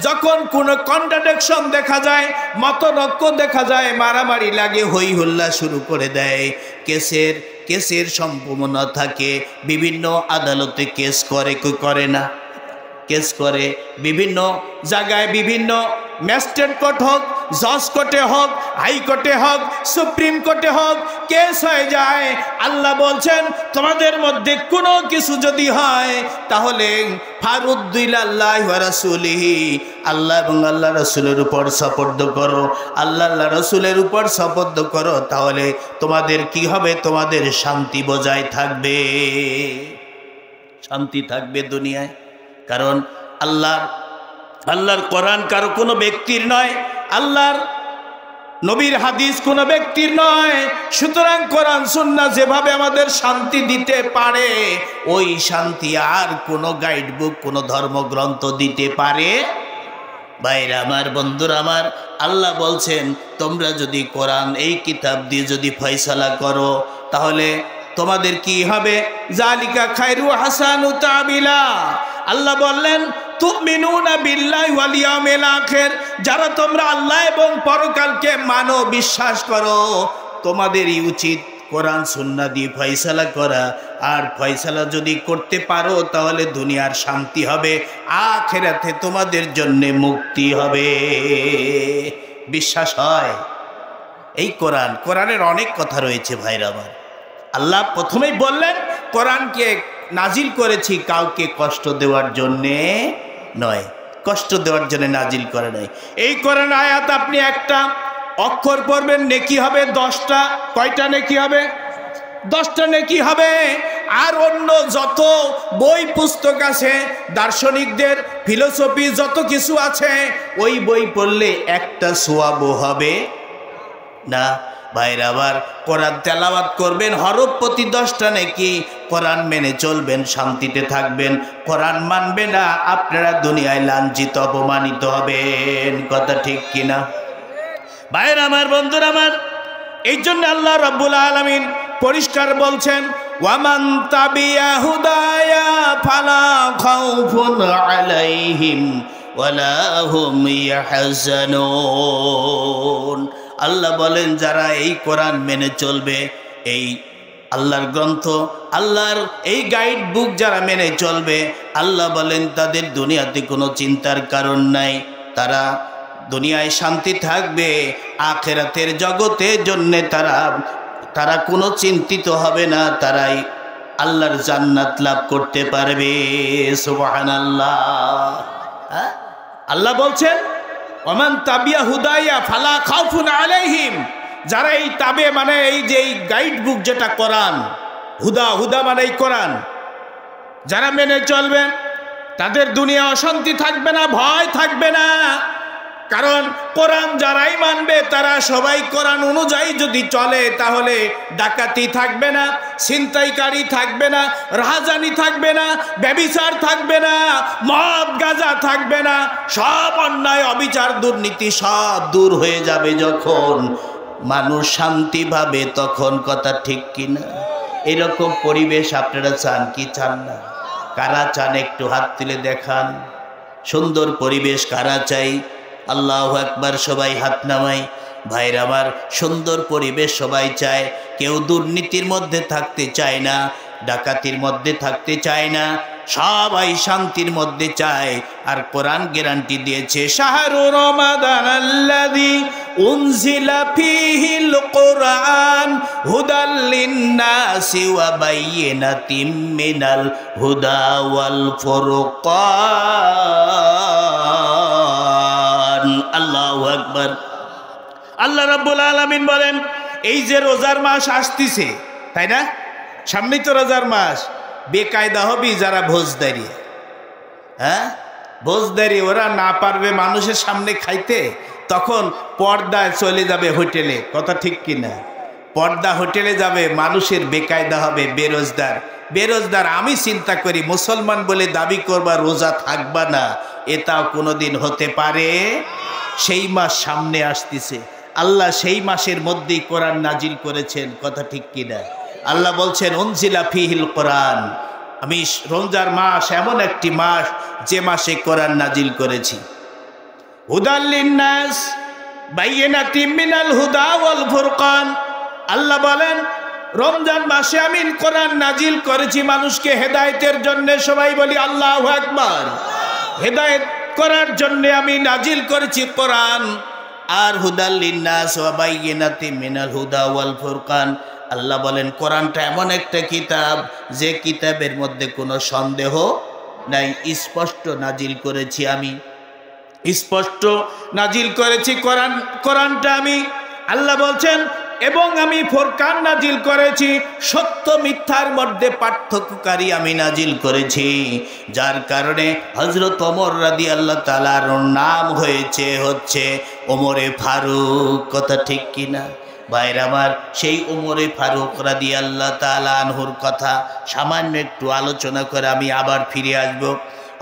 যখন কোনো কন্ট্রাডিকশন দেখা যায়, মতনৈক্য দেখা যায়, মারামারি লাগে, হই হল্লা শুরু করে দেয়, কেসের সম্ভাবনা থাকে, বিভিন্ন আদালতে কেস করে না? কেস করে বিভিন্ন জায়গায়, বিভিন্ন ম্যাজিস্ট্রেট কোর্ট হোক, জজ কোর্টে হোক, হাইকোর্টে হোক, সুপ্রিম কোর্টে হোক, কেস হয়ে যায়। আল্লাহ বলছেন তোমাদের মধ্যে কোনো কিছু যদি হয় তাহলে ফারুদ্দু ইলাল্লাহি ওয়া রাসূলিহি, আল্লাহ এবং আল্লাহ রাসূলের উপর সুপর্দ করো, আল্লাহ রাসূলের উপর সুপর্দ করো, তাহলে তোমাদের কি হবে? তোমাদের শান্তি বজায় থাকবে, শান্তি থাকবে দুনিয়ায়। কারণ আল্লাহ আল্লাহর কোরআন কারো কোনো ব্যক্তির নয়, আল্লাহর নবীর হাদিস কোনো ব্যক্তির নয়। সুতরাং কোরআন সুন্নাহ যেভাবে আমাদের শান্তি দিতে পারে, ওই শান্তি আর কোনো গাইড বুক, কোনো ধর্মগ্রন্থ দিতে পারে। ভাইরা আমার, বন্ধুরা আমার, আল্লাহ বলছেন তোমরা যদি কোরআন এই কিতাব দিয়ে যদি ফয়সালা করো তাহলে তোমাদের কি হবে? জালিকা খায়রু হাসানু তাবিলা। আল্লাহ বললেন তুমিনুনা বিল্লাহি ওয়াল ইয়াউমিল আখির, যারা তোমরা আল্লাহ এবং পরকালকে মানো, বিশ্বাস করো, তোমাদেরই উচিত কোরআন সুন্নাহ দিয়ে ফয়সালা করা। আর ফয়সালা যদি করতে পারো তাহলে দুনিয়ার শান্তি হবে, আখিরাতে তোমাদের জন্য মুক্তি হবে। বিশ্বাস হয়? এই কোরআনের অনেক কথা রয়েছে ভাইরা আমার। আল্লাহ প্রথমেই বললেন কোরআনকে নাজিল করেছি কাউকে কষ্ট দেওয়ার জন্যে নয়, কষ্ট দেওয়ার জন্য নাজিল করে নাই। এই কোরআন আয়াত আপনি একটা অক্ষর পড়বেন, নেকি হবে 10টা। কয়টা নেকি হবে? 10টা নেকি হবে। আর অন্য যত বই পুস্তক আছে, দার্শনিকদের ফিলোসফি যত কিছু আছে, ওই বই পড়লে একটা সওয়াবও হবে না। ভাইরা আবার কোরআন তেলাওয়াত করবেন, হরফ প্রতি 10টা নেকি। কোরআন মেনে চলবেন, শান্তিতে থাকবেন। কোরআন মানবে না, আপনারা দুনিয়ায় লাঞ্ছিত অপমানিত হবেন। কথা ঠিক কিনা? ভাইরা আমার, বন্ধুরা আমার, এই জন্য আল্লাহ রাব্বুল আলামিন পরিষ্কার বলছেন ওয়ামান তাবিয়া হুদায়া ফালা খাউফুন আলাইহিম ওয়ালা হুম ইয়াহজানুন। আল্লাহ বলেন যারা এই কোরআন মেনে চলবে, এই আল্লাহর গ্রন্থ, আল্লাহর এই গাইড বুক যারা মেনে চলবে, আল্লাহ বলেন তাদের দুনিয়াতে কোনো চিন্তার কারণ নাই। তারা দুনিয়ায় শান্তি থাকবে, আখিরাতের জগতের জন্য তারা কোনো চিন্তিত হবে না। তারাই আল্লাহর জান্নাত লাভ করতে পারবে। সুবহানাল্লাহ। আল্লাহ বলছেন ওমান তাবিয়া হুদায়া ফালা খাউফুন আলাইহিম, যারা এই তাবে মানে এই যে এই গাইড বুক যেটা কোরআন, হুদা মানে এই কোরআন, যারা মেনে চলবেন তাদের দুনিয়া অশান্তি থাকবে না, ভয় থাকবে না। কারণ কোরআন যারাই মানবে তারা সবাই কোরআন অনুযায়ী যদি চলে, তাহলে ডাকাতি থাকবে না, ছিনতাইকারী থাকবে না, রাহাজানি থাকবে না, ব্যভিচার থাকবে না, মদ গাঁজা থাকবে না, সব অন্যায় অবিচার দুর্নীতি সব দূর হয়ে যাবে। যখন মানুষ শান্তি পাবে তখন, কথা ঠিক কিনা? এরকম পরিবেশ আপনারা চান কি চান না? কারা চান একটু হাত তুলে দেখান। সুন্দর পরিবেশ কারা চাই? আল্লাহু আকবার, সবাই হাত নামাই। ভাইরা আমার, সুন্দর পরিবেশ সবাই চায়। কেউ দুর্নীতির মধ্যে থাকতে চায় না, ডাকাতির মধ্যে থাকতে চায় না, সবাই শান্তির মধ্যে চায়। আর কোরআন গ্যারান্টি দিয়েছে শাহরু রমাদানাল্লাযী উনজিলা ফীহিল কুরআন হুদাল লিন্নাসি ওয়া বাইয়িনাতিম মিনাল হুদা ওয়াল ফুরকান। আল্লাহু আকবার। আল্লাহ রাব্বুল আলামিন বলেন এই যে রোজার মাস আসতেছে, তাই না? সামনেই তো রোজার মাস। বেকায়দা হবি যারা ভোজদারি, ভোজদারি, ওরা না পারবে মানুষের সামনে খাইতে, তখন পর্দায় চলে যাবে হোটেলে। কথা ঠিক কিনা? পর্দা হোটেলে যাবে, মানুষের বেকায়দা হবে। বেরোজগার আমি চিন্তা করি মুসলমান বলে দাবি করবা, রোজা থাকবা না, এটাও কোনোদিন হতে পারে? সেই মাস সামনে আসতেছে, আল্লাহ সেই মাসের মধ্যেই কোরআন নাজিল করেছেন। কথা ঠিক কিনা? আল্লাহ বলছেন উনজিলা ফীহিল কোরআন, আমি রমজান মাস এমন একটি মাস যে মাসে কোরআন নাজিল করেছি। হুদাল লিন্নাস বাইয়িনাতিম মিনাল হুদা ওয়াল ফুরকান। আল্লাহ বলেন রমজান মাসে আমি কোরআন নাজিল করেছি মানুষকে হেদায়েতের জন্য। সবাই বলি আল্লাহু আকবার। হেদায়েত করার জন্য আমি নাজিল করেছি কোরআন। আর হুদাল লিন্নাস ওয়া বাইয়িনাতিম মিনাল হুদা ওয়াল ফুরকান। আল্লাহ বলেন কোরআনটা এমন একটা কিতাব যে কিতাবের মধ্যে কোনো সন্দেহ নাই, স্পষ্ট নাজিল করেছি আমি, স্পষ্ট নাজিল করেছি কোরআনটা আমি। আল্লাহ বলছেন এবং আমি ফুরকান নাজিল করেছি, সত্য মিথ্যার মধ্যে পার্থক্যকারী আমি নাজিল করেছি, যার কারণে হযরত ওমর রাদিয়াল্লাহু তাআলার নাম হচ্ছে ওমরে ফারুক। কথা ঠিক কিনা ভাইরা আমার? সেই ওমরে ফারুক রাদিয়াল্লাহু তাআলা আনহুর কথা সামান্য একটু আলোচনা করে আমি আবার ফিরে আসব।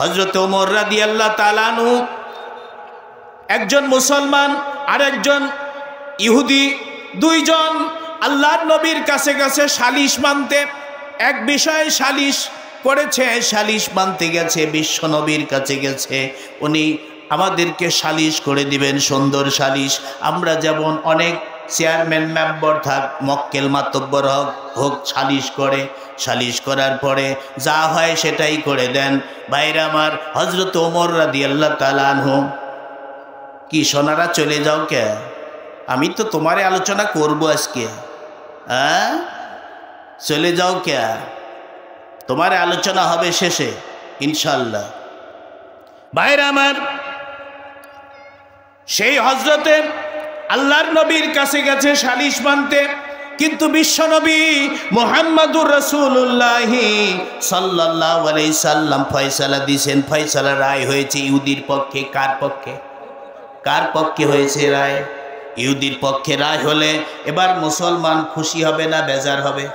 হযরত ওমর রাদিয়াল্লাহু তাআলা আনহু একজন মুসলমান আর একজন ইহুদি, দুইজন আল্লাহর নবীর কাছে গেছে সালিশ মানতে। এক বিষয়ে সালিশ করেছে, সালিশ মানতে গেছে, বিশ্ব নবীর কাছে গেছে, উনি আমাদেরকে সালিশ করে দিবেন, সুন্দর সালিশ। আমরা যেমন অনেক চেয়ারম্যান মেম্বার থাক, মক্কেল মাতব্বর হোক, সালিশ করার পরে যা হয় সেটাই করে দেন। ভাইরা আমার, হযরত ওমর রাদিয়াল্লাহু তাআলা আনহু, কি সোনারা চলে যাও কে? আমি তো তোমারে আলোচনা করব আজকে। হ্যাঁ, চলে যাও কে? তোমার আলোচনা হবে শেষে ইনশাআল্লাহ। ভাইরা আমার, সেই হযরতে আল্লাহর নবীর কাছে গেছে সালিশ মানতে, কিন্তু বিশ্ব নবী মুহাম্মদুর রাসূলুল্লাহ সাল্লাল্লাহু আলাইহি সাল্লাম ফয়সালা দিয়েছেন। ফয়সালা রায় হয়েছে ইহুদির পক্ষে। কার পক্ষে হয়েছে রায়? ইহুদির পক্ষে রায় হলে এবার মুসলমান খুশি হবে না বেজার হবে?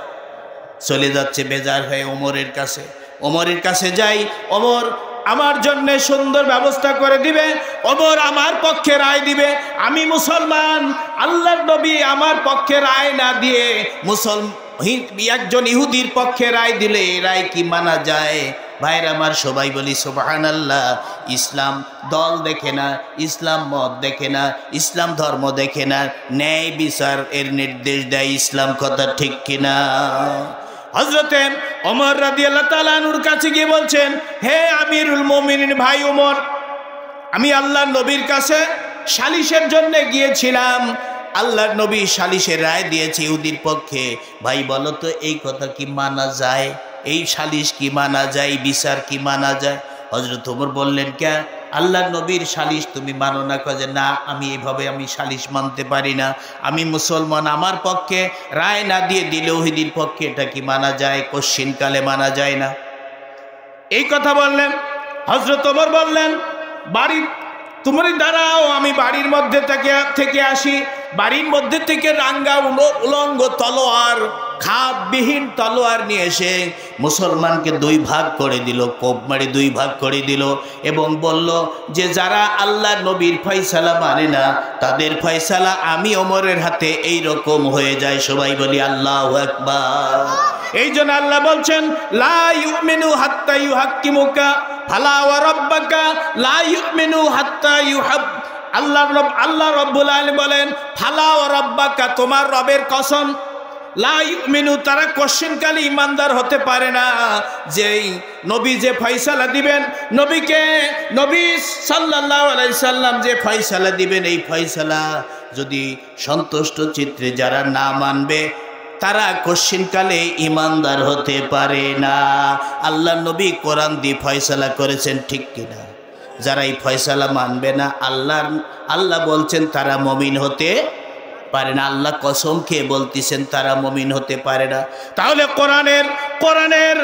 চলে যাচ্ছে বেজার হয়ে ওমরের কাছে যাই। ওমর আমার জন্য সুন্দর ব্যবস্থা করে দিবে, ওমর আমার পক্ষে রায় দিবে। আমি মুসলমান, আল্লাহর নবী আমার পক্ষে রায় না দিয়ে একজন ইহুদির পক্ষে রায় দিলে এই রায় কি মানা যায়? ভাইরা আমার, সবাই বলি সুবহানাল্লাহ। ইসলাম দল দেখে না, ইসলাম মত দেখে না, ইসলাম ধর্ম দেখে না, ন্যায় বিচার এর নির্দেশ দেয় ইসলাম। কথা ঠিক কিনা? হযরতে ওমর রাদিয়াল্লাহু তাআলা আনহুর কাছে গিয়ে বলছেন, হে আমিরুল মুমিনিন ভাই ওমর, আমি আল্লাহর নবীর কাছে সালিশের জন্য গিয়েছিলাম, আল্লাহর নবী সালিশের রায় দিয়েছে ইহুদির পক্ষে। ভাই বলো তো, এই কথা কি মানা যায়? এই সালিশ কি মানা যায়? বিচার কি মানা যায়? হযরত ওমর বললেন, কে আল্লাহর নবীর সালিশ তুমি মানো না? কাজে না, আমি এইভাবে সালিশ মানতে পারি না, আমি মুসলমান, আমার পক্ষে রায় না দিয়ে দিলে ইহুদির পক্ষে এটা কি মানা যায়? কশ্চিনকালে মানা যায় না। এই কথা বললেন। হযরত ওমর বললেন, তুমি দাঁড়াও, আমি বাড়ির মধ্যে থেকে আসি। বাড়ির মধ্যে থেকে রাঙ্গা উলঙ্গ তলোয়ার, খাপবিহীন তলোয়ার নিয়ে এসে মুসলমানকে দুই ভাগ করে দিল, কোপ মারি দুই ভাগ করে দিল, এবং বলল যে যারা আল্লাহ নবীর ফয়সালা মানে না, তাদের ফয়সালা আমি ওমরের হাতে এই রকম হয়ে যায়। সবাই বলি আল্লাহু আকবার। এই জন্য আল্লাহ বলছেন, লা ইউমিনু হাত্তা ইউহাক্কিমুকা ফালা ওয়া রাব্বাকা লা ইউমিনু হাত্তা ইউহাব। আল্লাহ রব্বুল আলামিন বলেন, ফালা ওয়া রাব্বাকা, তোমার রবের কসম, লা ইউমিনু, তারা কোশ্চিনকালে ইমানদার হতে পারে না। যেই নবী যে ফয়সালা দিবেন, নবী সাল্লাল্লাহু আলাইহি সাল্লাম যে ফয়সালা দিবেন, এই ফয়সালা যদি সন্তুষ্ট চিত্রে যারা না মানবে, তারা কোশ্চিনকালে ইমানদার হতে পারে না। আল্লাহ নবী কোরআন দিয়ে ফয়সালা করেছেন, ঠিক কিনা? যারা এই ফয়সালা মানবে না, আল্লাহ বলছেন তারা মুমিন হতে পারে না। আল্লাহ কসম খেয়ে বলতেছেন তারা মুমিন হতে পারে না। তাহলে কোরআনের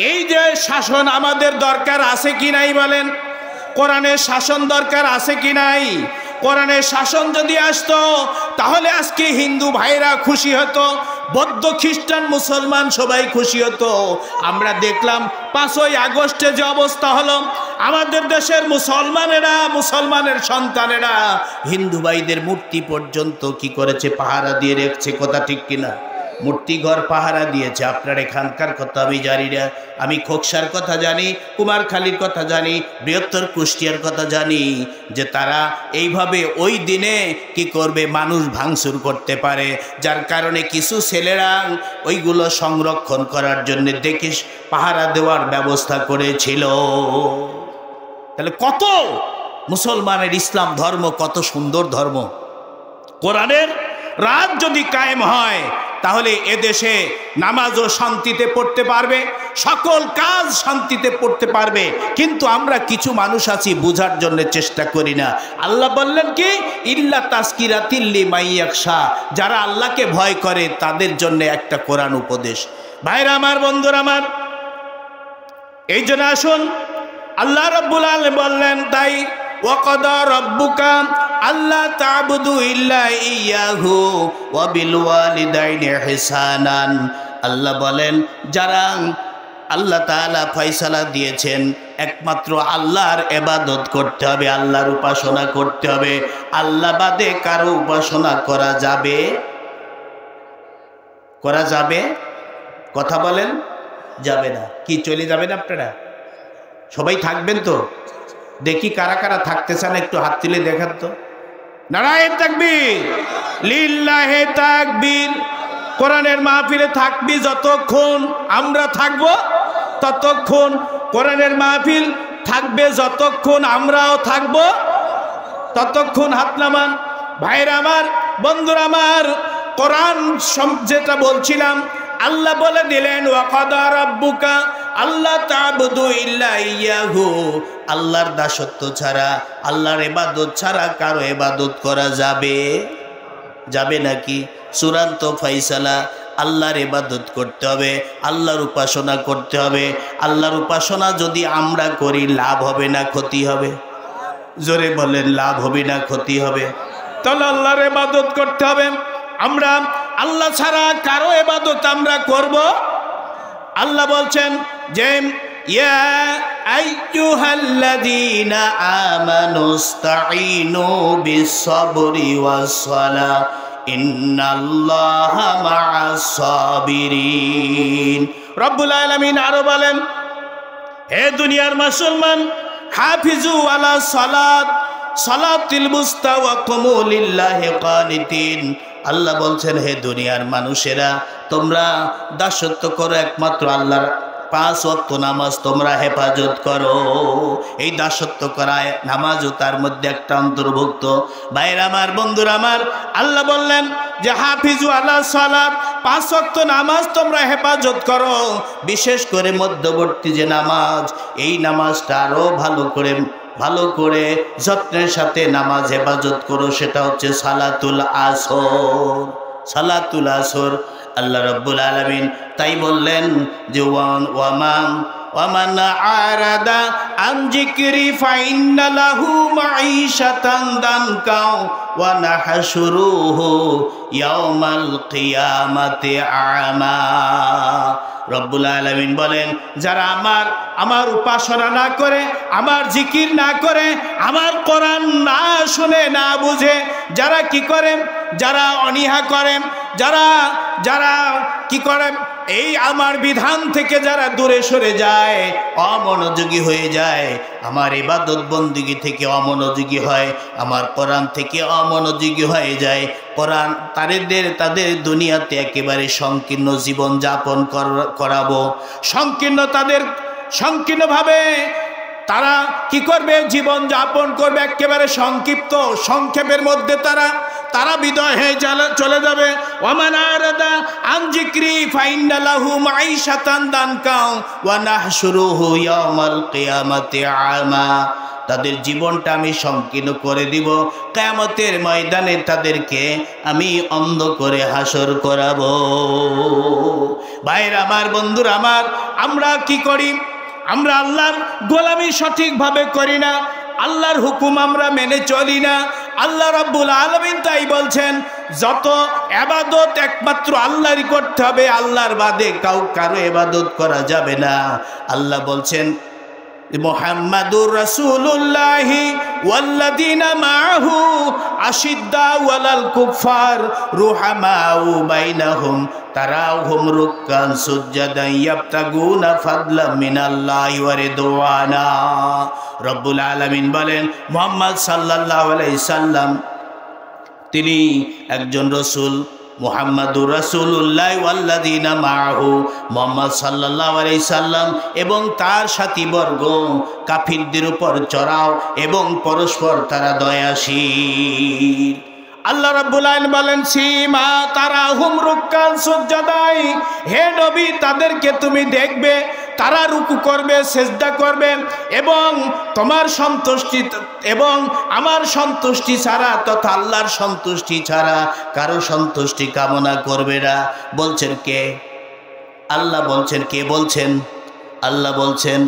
এই যে শাসন আমাদের দরকার আছে কি নাই বলেন? কোরআনের শাসন দরকার আছে কি নাই? কোরআনের শাসন যদি আসতো, তাহলে আজকে হিন্দু ভাইরা খুশি হতো, বৌদ্ধ খ্রিস্টান মুসলমান সবাই খুশি হতো। আমরা দেখলাম 5ই আগস্টে যে অবস্থা হলো, আমাদের দেশের মুসলমানের সন্তানেরা হিন্দু ভাইদের মূর্তি পর্যন্ত কি করেছে? পাহারা দিয়ে রেখেছে। কথা ঠিক কিনা? মূর্তি ঘর পাহারা দিয়েছে। আপনার এখানকার কথা আমি জানি না, আমি খোকসার কথা জানি, কুমারখালীর কথা জানি, বৃহত্তর কুষ্টিয়ার কথা জানি, যে তারা এইভাবে ওই দিনে কি করবে? মানুষ ভাঙচুর করতে পারে, যার কারণে কিছু ছেলেরা ওইগুলো সংরক্ষণ করার জন্য দেখে পাহারা দেওয়ার ব্যবস্থা করেছিল। তাহলে কত মুসলমানের ইসলাম ধর্ম কত সুন্দর ধর্ম! কোরআনের রাত যদি কায়েম হয়, তাহলে এদেশে নামাজও শান্তিতে পড়তে পারবে, সকল কাজ শান্তিতে পড়তে পারবে। কিন্তু আমরা কিছু মানুষ আছি বুঝার জন্য চেষ্টা করি না। আল্লাহ বললেন কি, ইল্লা তাসকিরাতিল লিমান ইয়াখশা, যারা আল্লাহকে ভয় করে তাদের জন্য একটা কোরআন উপদেশ। ভাইরা আমার, বন্ধুরা আমার, এই জন্য আসুন আল্লাহ রাব্বুল আলামিন বললেন, তাই ওয়াকাদা রাব্বুকা আল্লা তা'বুদু ইল্লা ইয়্যাহু ওয়া বিল ওয়ালিদাইনি ইহসানান। আল্লাহ বলেন, যারা আল্লাহ তাআলা ফয়সালা দিয়েছেন একমাত্র আল্লাহর ইবাদত করতে হবে, আল্লাহর উপাসনা করতে হবে, আল্লাহ বাদে কারো উপাসনা করা যাবে? করা যাবে? কথা বলেন, যাবে না। কি চলে যাবেন আপনারা? সবাই থাকবেন তো? দেখি কারা কারা থাকতে চান, একটু হাত তুলে দেখান তো। নারায়ে তাকবীর, লিল্লাহে তাকবীর। কোরআনের মাহফিলে থাকবি যতক্ষণ আমরা থাকব ততক্ষণ, কোরআনের মাহফিল থাকবে যতক্ষণ আমরাও থাকব ততক্ষণ। হাত নামান। ভাইরা আমার, বন্ধুরা আমার, কোরআন যেটা বলছিলাম, আল্লাহ বলে দিলেন ওয়াকাদা রাব্বুকা আল্লা তা'বুদু ইল্লা ইয়্যাহু, আল্লাহর দাসত্ব ছাড়া, আল্লাহর ইবাদত ছাড়া কারো ইবাদত করা যাবে? যাবে নাকি? চূড়ান্ত ফয়সালা, আল্লাহর ইবাদত করতে হবে, আল্লাহর উপাসনা করতে হবে। আল্লাহর উপাসনা যদি আমরা করি লাভ হবে না ক্ষতি হবে? জোরে বলেন, লাভ হবে না ক্ষতি হবে? তাহলে আল্লাহর ইবাদত করতে হবে। আমরা আল্লাহ ছাড়া কারো ইবাদত আমরা করব? আল্লাহ বলছেন যে ইয়া আইয়ুহাল্লাযীনা আমানুস্তাঈনু বিস-সাবরি ওয়াস-সালাহ ইন্নাল্লাহা মা'আস-সাবিরিন। রব্বুল আলামিন আরো বলেন, হে দুনিয়ার মুসলমান, হাফিজু আলা সালাত সালাতিল মুস্তা ওয়া কুমু লিল্লাহি কানিতিন। আল্লাহ বলছেন, হে দুনিয়ার মানুষেরা, তোমরা দাসত্ব করো একমাত্র আল্লাহর, 5 ওয়াক্ত নামাজ তোমরা হেফাজত করো। এই দাসত্ব করায় নামাজও তার মধ্যে একটা অন্তর্ভুক্ত। ভাইরা আমার, বন্ধুরা আমার, আল্লাহ বললেন যে হাফিজু আলা সালাত, 5 ওয়াক্ত নামাজ তোমরা হেফাজত করো। বিশেষ করে মধ্যবর্তী যে নামাজ, এই নামাজটা আরো ভালো করে যত্নের সাথে নামাজ হেফাজত করো, সেটা হচ্ছে সালাতুল আসর। সালাতুল আসর আল্লাহ রাব্বুল আলামিন তাই বললেন যে ওয়ামান আরাদা আন যিকরি ফাইন্না লাহু মাঈশাতান দানকা ওয়া নাহশুরুহু ইয়াওমাল কিয়ামাতি আমা। রব্বুল আলামিন বলেন, যারা আমার উপাসনা না করে, আমার জিকির না করে, আমার কোরআন না শুনে, না বুঝে, যারা কি করে, যারা অনীহা করেন, যারা কি করে, এই আমার বিধান থেকে যারা দূরে সরে যায়, অমনোযোগী হয়ে যায়, আমার ইবাদত বন্দেগী থেকে অমনোযোগী হয়, আমার কোরআন থেকে অমনোযোগী হয়ে যায়, কোরআন তাদের দুনিয়াতে একেবারে সংকীর্ণ জীবন যাপন করাবো। সংকীর্ণভাবে তারা কি করবে? জীবন যাপন করবে একেবারে সংক্ষেপের মধ্যে তারা বিদায় হয়ে চলে যাবে। ওয়ামান আরাদা আন যিকরি ফাইন্না লাহু মাঈশাতান দানকা ওয়া নাহশুরুহু ইয়াওমাল কিয়ামাতি আমা। তাদের জীবনটা আমি সংকীর্ণ করে দিব, কিয়ামতের ময়দানে তাদেরকে আমি অন্ধ করে হাসর করাবো। ভাইরা আমার, বন্ধুরা আমার, আমরা কি করি? আমরা আল্লাহর গোলামি সঠিকভাবে করি না, আল্লাহর হুকুম আমরা মেনে চলি না। আল্লাহ রাব্বুল আলামিন তাই বলছেন, যত ইবাদত একমাত্র আল্লাহরই করতে হবে, আল্লাহর বাদে কারো ইবাদত করা যাবে না। আল্লাহ বলছেন, মুহাম্মাদুর রাসূলুল্লাহি ওয়াল্লাযীনা মাআহু আশিদ্দাউ আলাল কুফার রুহামাউ বাইনাহুম তারাহুম রুক্কান সুজদান ইয়াবতাগুনা ফাদলাম মিনাল্লাহি ওয়া রিদওয়ানা। রব্বুল আলামিন বলেন, মুহাম্মদ সাল্লাল্লাহু আলাইহি সাল্লাম তিনি একজন রাসূল, মুহাম্মাদুর রাসূলুল্লাহ ওয়াল্লাযীনা মাআহু, মুহাম্মদ সাল্লাল্লাহু আলাইহি সাল্লাম এবং তার সাথীবর্গ কাফিরদের উপর চড়াও এবং পরস্পর তারা দয়াশীল। আল্লাহ রাব্বুল আলামিন বলেন সীমা তারাহুম রুক্কান সুজদাই, হে নবী তাদেরকে তুমি দেখবে তারা রুকু করবে, সেজদা করবে এবং তোমার সন্তুষ্টি এবং আমার সন্তুষ্টি ছাড়া তথা আল্লাহর সন্তুষ্টি ছাড়া কারো সন্তুষ্টি কামনা করবে না। বলছেন কে? আল্লাহ বলছেন। কে বলছেন? আল্লাহ বলছেন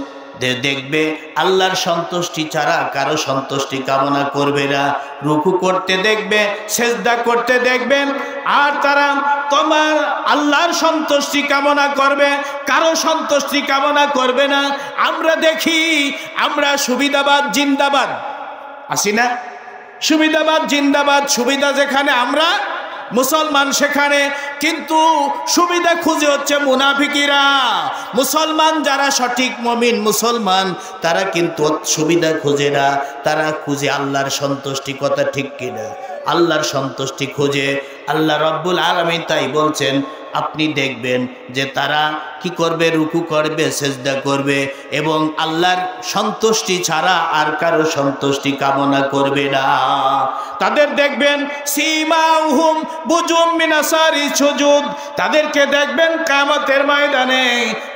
দেখবে আল্লাহর সন্তুষ্টি ছাড়া কারো সন্তুষ্টি কামনা করবে না। রুকু করতে দেখবে, সেজদা করতে দেখবেন, আর তারা তোমার আল্লাহর সন্তুষ্টি কামনা করবে, কারো সন্তুষ্টি কামনা করবে না। আমরা দেখি, আমরা সুবিধাবাদ জিন্দাবাদ আসি না? সুবিধাবাদ জিন্দাবাদ। সুবিধা যেখানে আমরা মুসলমান সেখানে, কিন্তু সুবিধা খুঁজে হচ্ছে মুনাফিকিরা। মুসলমান যারা সঠিক মুমিন মুসলমান তারা কিন্তু সুবিধা খুঁজে না, তারা খুঁজে আল্লাহর সন্তুষ্টি। কথা ঠিক কিনা? আল্লাহর সন্তুষ্টি খুঁজে। আল্লাহ রাব্বুল আলামিন তাই বলছেন আপনি দেখবেন যে তারা কি করবে? রুকু করবে, সেজদা করবে এবং আল্লাহর সন্তুষ্টি ছাড়া আর কারো সন্তুষ্টি কামনা করবে না। তাদের দেখবেন সীমাহুম বুজুম মিন আসারি সুজুদ, তাদেরকে দেখবেন কিয়ামতের ময়দানে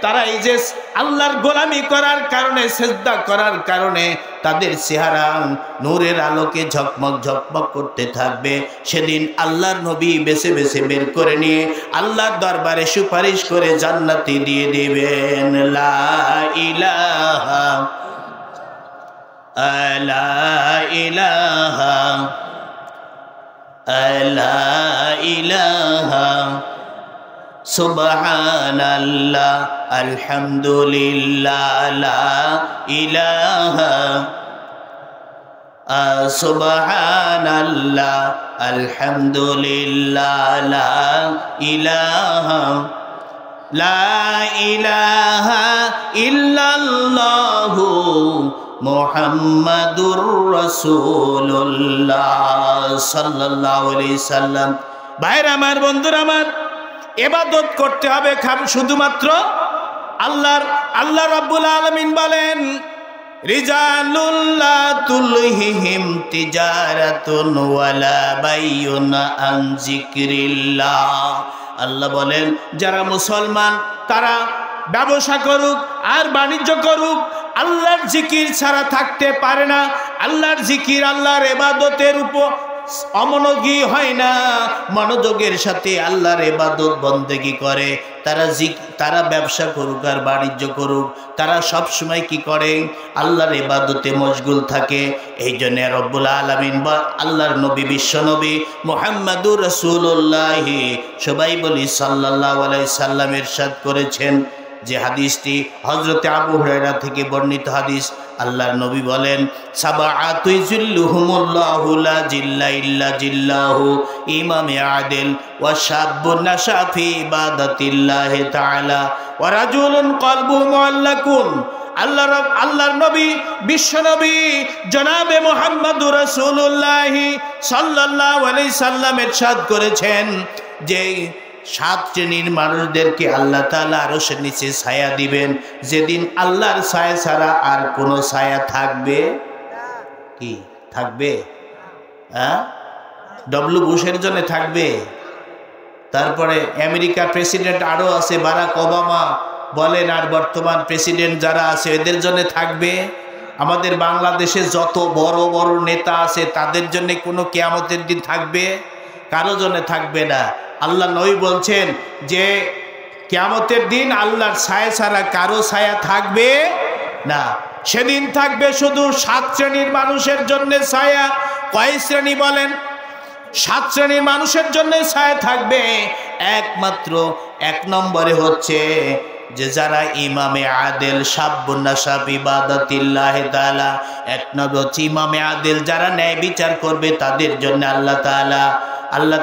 তারা এই যে আল্লাহর গোলামি করার কারণে, সেজদা করার কারণে তাদের চেহারা নূরের আলোকে ঝকমক ঝকমক করতে থাকবে। সেদিন আল্লাহর নবী বেছে বেছে বের করে নিয়ে আল্লাহর দরবারে সুপারিশ করে জান্নাতি দিয়ে দিবেন। লা ইলাহা লা ইলাহা লা ইলাহা সুবহানাল্লাহ আলহামদুলিল্লাহ লা ইলাহা সুবহানাল্লাহ আলহামদুলিল্লাহ লা ইলাহা লা ইলাহা ইল্লাল্লাহু মুহাম্মাদুর রাসূলুল্লাহ সাল্লাল্লাহু আলাইহি সাল্লাম। ভাইরা আমার, বন্ধুরা আমার, ইবাদত করতে হবে শুধুমাত্র আল্লাহর। আল্লাহ রাব্বুল আলামিন বলেন রিজালুল লা তুলহিহিম তিজারাতুন ওয়ালা বাইউন আন যিকরিল্লাহ। আল্লাহ বলেন যারা মুসলমান তারা ব্যবসা করুক আর বাণিজ্য করুক, আল্লাহর জিকির ছাড়া থাকতে পারে না। আল্লাহর জিকির, আল্লাহর ইবাদতের উপর অমনোযোগী হয় না, মনোযোগের সাথে আল্লাহর ইবাদত বন্দেগী করে। তারা ব্যবসা করুক আর বাণিজ্য করুক, তারা সব সময় কি করে? আল্লাহর ইবাদতে মশগুল থাকে। এই জন্য রব্বুল আলামিন বা আল্লাহর নবী, বিশ্ব নবী মুহাম্মাদুর রাসূলুল্লাহ, সবাই বলি সাল্লাল্লাহু আলাইহি সাল্লাম, ইরশাদ করেছেন যে হাদিসটি হযরতে আবু হুরায়রা থেকে বর্ণিত হাদিস। আল্লাহর নবী বলেন সাবাআতু যিল্লুহুমুল্লাহু লা জিল্লা ইল্লা জিল্লাহু, ইমামে আদিল ওয়া শাব্বুন নাশা ফি ইবাদাতিল্লাহি তাআলা ওয়া রাজুলুন কলবুহু মুআল্লাকুন। আল্লাহর নবী, বিশ্ব নবী জনাবে মুহাম্মদুর রাসূলুল্লাহ সাল্লাল্লাহু আলাইহি সাল্লাম ইরশাদ করেছেন যে 7 শ্রেণীর মানুষদেরকে আল্লাহ তাআলা আরশের নিচে ছায়া দিবেন, যেদিন আল্লাহর ছায়া ছাড়া আর কোনো ছায়া থাকবে কি? থাকবে? ডব্লিউ বুশের জন্য থাকবে। তারপরে আমেরিকার প্রেসিডেন্ট আরও আছে, বারাক ওবামা বলেন, আর বর্তমান প্রেসিডেন্ট যারা আছে এদের জন্য থাকবে। আমাদের বাংলাদেশে যত বড় বড় নেতা আছে তাদের জন্য কোনো কিয়ামতের দিন থাকবে? কারো জন্য থাকবে না। আল্লাহ নবী বলছেন যে কিয়ামতের দিন আল্লাহর ছায়া ছাড়া কারো ছায়া থাকবে না। সেদিন থাকবে শুধু 7 শ্রেণীর মানুষের জন্য ছায়া। কয় শ্রেণী বলেন? 7 শ্রেণীর মানুষের জন্য ছায়া থাকবে। একমাত্র 1 নম্বরে হচ্ছে যে যারা ইমামে আদিল, শাব্বুন নাশা ফি ইবাদাতিল্লাহি তাআলা। 1 নম্বর হচ্ছে ইমামে আদিল, যারা ন্যায় বিচার করবে তাদের জন্য আল্লাহ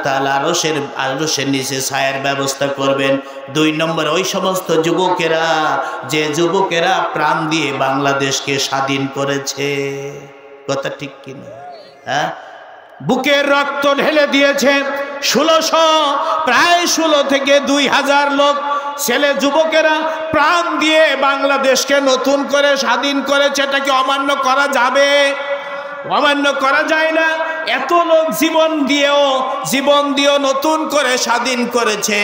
তাআলা আরশের নিচে ছায়ার ব্যবস্থা করবেন। 2 নম্বর ওই সমস্ত যুবকেরা, যে যুবকেরা প্রাণ দিয়ে বাংলাদেশকে স্বাধীন করেছে। কথা ঠিক কিনা? বুকের রক্ত ঢেলে দিয়েছে 1600, প্রায় 16 থেকে 2000 লোক ছেলে যুবকেরা প্রাণ দিয়ে বাংলাদেশকে নতুন করে স্বাধীন করেছে। এটাকে অমান্য করা যাবে? অমান্য করা যায় না। এত লোক জীবন দিয়েও নতুন করে স্বাধীন করেছে।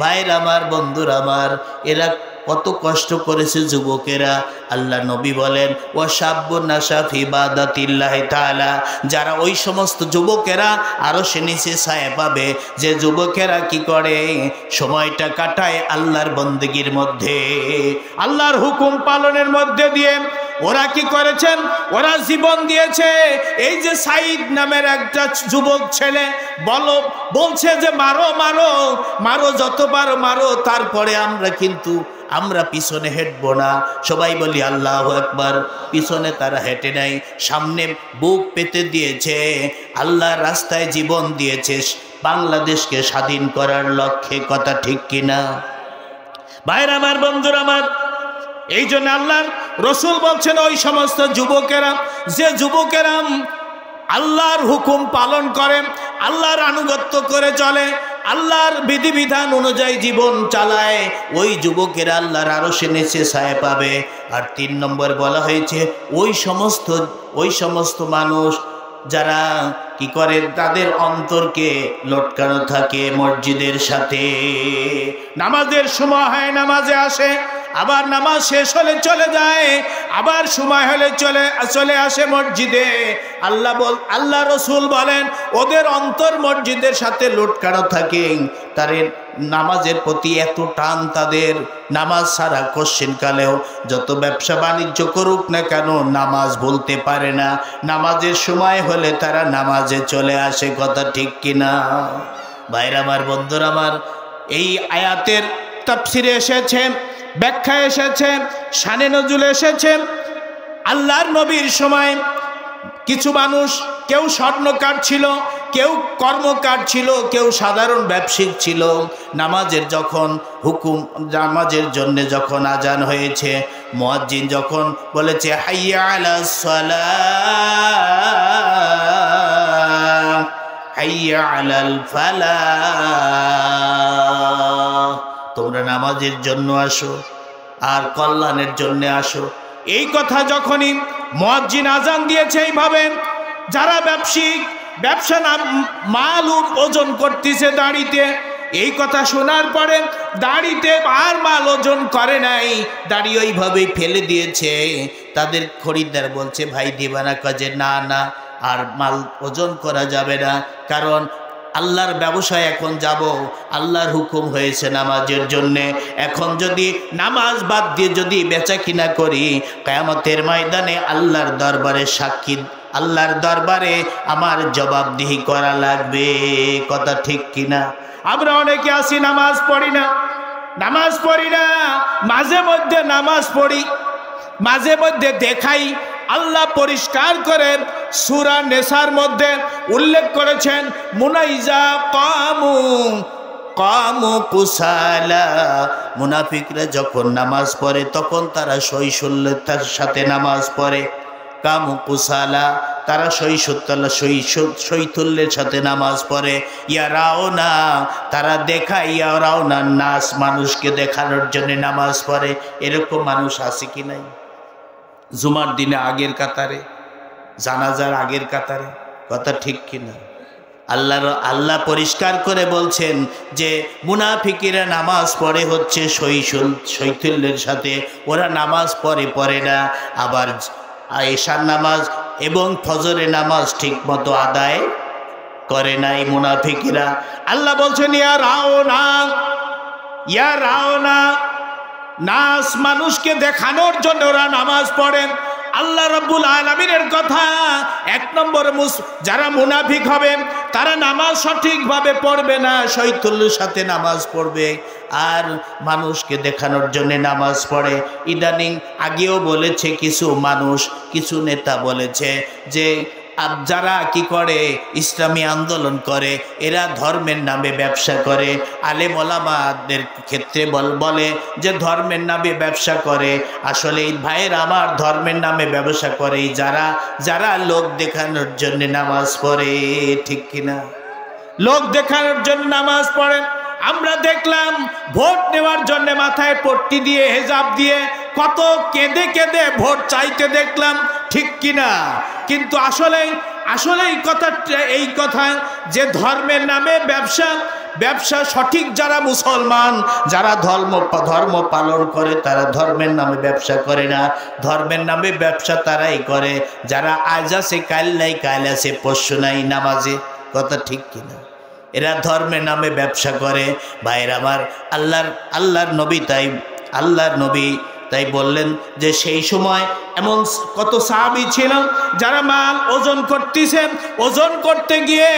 ভাইরা আমার, বন্ধুরা আমার, এরা কত কষ্ট করেছে যুবকেরা। আল্লাহ নবী বলেন, ওয়াশাব্বুন নাশা ফি ইবাদাতিল্লাহি তাআলা, যারা ওই সমস্ত যুবকেরা আরশের নিচে ছায়া পাবে, যে যুবকেরা কি করে সময়টা কাটায় আল্লাহর বন্দেগীর মধ্যে, আল্লাহর হুকুম পালনের মধ্যে দিয়ে। ওরা কি করেছেন? ওরা জীবন দিয়েছে। এই যে সাইদ নামের একটা যুবক ছেলে বলছে যে মারো মারো মারো, যতবার মারো, তারপরে আমরা পিছনে হেঁটবো না। সবাই বলি আল্লাহু আকবার। পিছনে তারা হেঁটে নাই, সামনে বুক পেতে দিয়েছে, আল্লাহর রাস্তায় জীবন দিয়েছে বাংলাদেশকে স্বাধীন করার লক্ষ্যে। কথা ঠিক কিনা ভাইরা আমার, বন্ধুরা আমার? এই জন্য আল্লাহর রসুল বলছেন, ওই সমস্ত যুবকেরা, যে যুবকেরা আল্লাহর হুকুম পালন করে, আল্লাহর আনুগত্য করে চলে, আল্লাহর বিধিবিধান অনুযায়ী জীবন চালায়, ওই যুবকেরা আল্লাহর আরশের নিচে ছায়া পাবে। আর 3 নম্বর বলা হয়েছে, ওই সমস্ত মানুষ যারা কি করে, তাদের অন্তরকে লটকানো থাকে মসজিদের সাথে। নামাজের সময় হয়, নামাজে আসে, আবার নামাজ শেষ হলে চলে যায়, আবার সময় হলে চলে আসে মসজিদে। আল্লাহ রসুল বলেন, ওদের অন্তর মসজিদের সাথে লটকানো থাকে। তাদের নামাজের প্রতি এত টান, তাদের নামাজ ছাড়া কোশ্চিনকালেও যত ব্যবসা বাণিজ্য করুক না কেন, নামাজ ভুলতে পারে না। নামাজের সময় হলে তারা নামাজে চলে আসে। কথা ঠিক কিনা ভাইরা আমার, বন্ধুরা আমার? এই আয়াতের তাফসিরে এসেছে, ব্যাখ্যা এসেছে, শানে নজুল এসেছে, আল্লাহর নবীর সময় কিছু মানুষ, কেউ স্বর্ণকার ছিল, কেউ কর্মকার ছিল, কেউ সাধারণ ব্যবসায়িক ছিল। নামাজের জন্য যখন আজান হয়েছে, মুয়াজ্জিন যখন বলেছে হাইয়া আলাস সালাহ, হাইয়া আলাল ফালাহ, তোমরা নামাজের জন্য আসো আর কল্যাণের জন্য আসো, এই কথা যখনই মুয়াজ্জিন আজান দিয়েছে, এইভাবে যারা ব্যবসা মাল ওজন করতেছে দাড়িতে, এই কথা শোনার পরে দাড়িতে আর মাল ওজন করে নাই, দাড়ি ওইভাবেই ফেলে দিয়েছে। তাদের খরিদ্দার বলছে, ভাই দিবা না? কাজে না না, আর মাল ওজন করা যাবে না, কারণ আল্লাহর ব্যবসায় এখন যাব, আল্লাহর হুকুম হয়েছে নামাজের জন্যে। এখন যদি নামাজ বাদ দিয়ে যদি বেচা কিনা করি, কিয়ামতের ময়দানে আল্লাহর দরবারে সাক্ষী, আল্লাহর দরবারে আমার জবাবদিহি করা লাগবে। কথা ঠিক কিনা? আমরা অনেকে আছি নামাজ পড়ি না, মাঝে মধ্যে নামাজ পড়ি, মাঝে মধ্যে দেখাই। আল্লাহ পরিষ্কার করে সূরা নেসার মধ্যে উল্লেখ করেছেন, মুনাইজা কামু কুসালা, মুনাফিকরা যখন নামাজ পড়ে তখন তারা সহিষ্ণুতার সাথে নামাজ পড়ে। কামু কুসালা, তারা শৈথুল্যের সাথে নামাজ পড়ে। ইয়ারাও না, তারা দেখায়, ইয়ারাও না নাস, মানুষকে দেখানোর জন্য নামাজ পড়ে। এরকম মানুষ আছে কি নাই? জুমার দিনে আগের কাতারে, জানাজার আগের কাতারে। কথা ঠিক কিনা? আল্লাহ পরিষ্কার করে বলছেন যে মুনাফিকিরা নামাজ পড়ে হচ্ছে শৈথুল্যের সাথে, ওরা নামাজ পড়ে না, আবার এশার নামাজ এবং ফজরের নামাজ ঠিক মতো আদায় করে নাই মুনাফিকিরা। আল্লাহ বলছেন, ইয়া রাও না নাস, মানুষকে দেখানোর জন্য ওরা নামাজ পড়েন। আল্লাহ রাব্বুল আলামিনের কথা, 1 নম্বর যারা মুনাফিক হবে তারা নামাজ সঠিকভাবে পড়বে না, শৈথুল্যের সাথে নামাজ পড়বে আর মানুষকে দেখানোর জন্য নামাজ পড়ে। ইদানিং আগেও বলেছে কিছু নেতা বলেছে যে যারা কি করে, ইসলামী আন্দোলন করে, এরা ধর্মের নামে ব্যবসা করে। আলেম ওলামাদের ক্ষেত্রে বলে যে ধর্মের নামে ব্যবসা করে। আসলে ভাইয়ের আমার, ধর্মের নামে ব্যবসা করে যারা লোক দেখানোর জন্য নামাজ পড়ে। ঠিক কিনা? লোক দেখানোর জন্য নামাজ পড়েন। আমরা দেখলাম ভোট নেওয়ার জন্য মাথায় পট্টি দিয়ে, হেজাব দিয়ে কত কেঁদে কেঁদে ভোট চাইতে দেখলাম। ঠিক কিনা? কিন্তু আসলে আসলে এই কথা যে ধর্মের নামে ব্যবসা সঠিক যারা মুসলমান, যারা ধর্ম পালন করে, তারা ধর্মের নামে ব্যবসা করে না। ধর্মের নামে ব্যবসা তারাই করে যারা আজ আছে কাল নাই, কাল আছে পরশু নাই নামাজে। কথা ঠিক কিনা? এরা ধর্মের নামে ব্যবসা করে। ভাইয়ের আমার, আল্লাহর নবী তাই বললেন যে সেই সময় এমন কত সাহাবী ছিল যারা মাল ওজন করতেছেন, ওজন করতে গিয়ে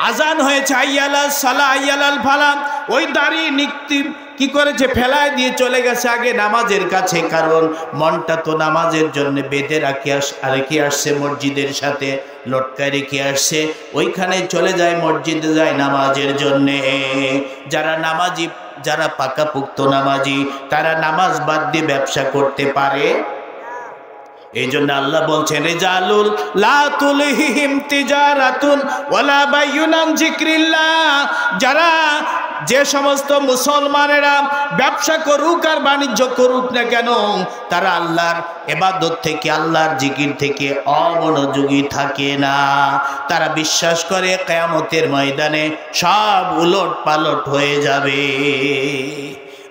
আজান হয়েছে আইয়ালাস সালা আইয়ালাল ফালা, ওই দাড়ি নিক্তি কি করেছে, ফেলায় দিয়ে চলে গেছে আগে নামাজের কাছে। কারণ মনটা তো নামাজের জন্য বেঁধে রেখে আসছে, মসজিদের সাথে লটকায় রেখে আসছে, ওইখানে চলে যায়, মসজিদে যায় নামাজের জন্যে। যারা পাকাপোক্ত নামাজি, তারা নামাজ বাদ দিয়ে ব্যবসা করতে পারে। এই জন্য আল্লাহ বলছেন রিজালুল লা তুলহিহিম তিজারাতুন ওয়ালা বাইউন আন যিকরিল্লাহ, যে সমস্ত মুসলমানেরা ব্যবসা করুক আর বাণিজ্য করুক না কেন, তারা আল্লাহর ইবাদত থেকে, আল্লাহর জিকির থেকে অমনোযোগী থাকে না। তারা বিশ্বাস করে কিয়ামতের ময়দানে সব উলট পালট হয়ে যাবে।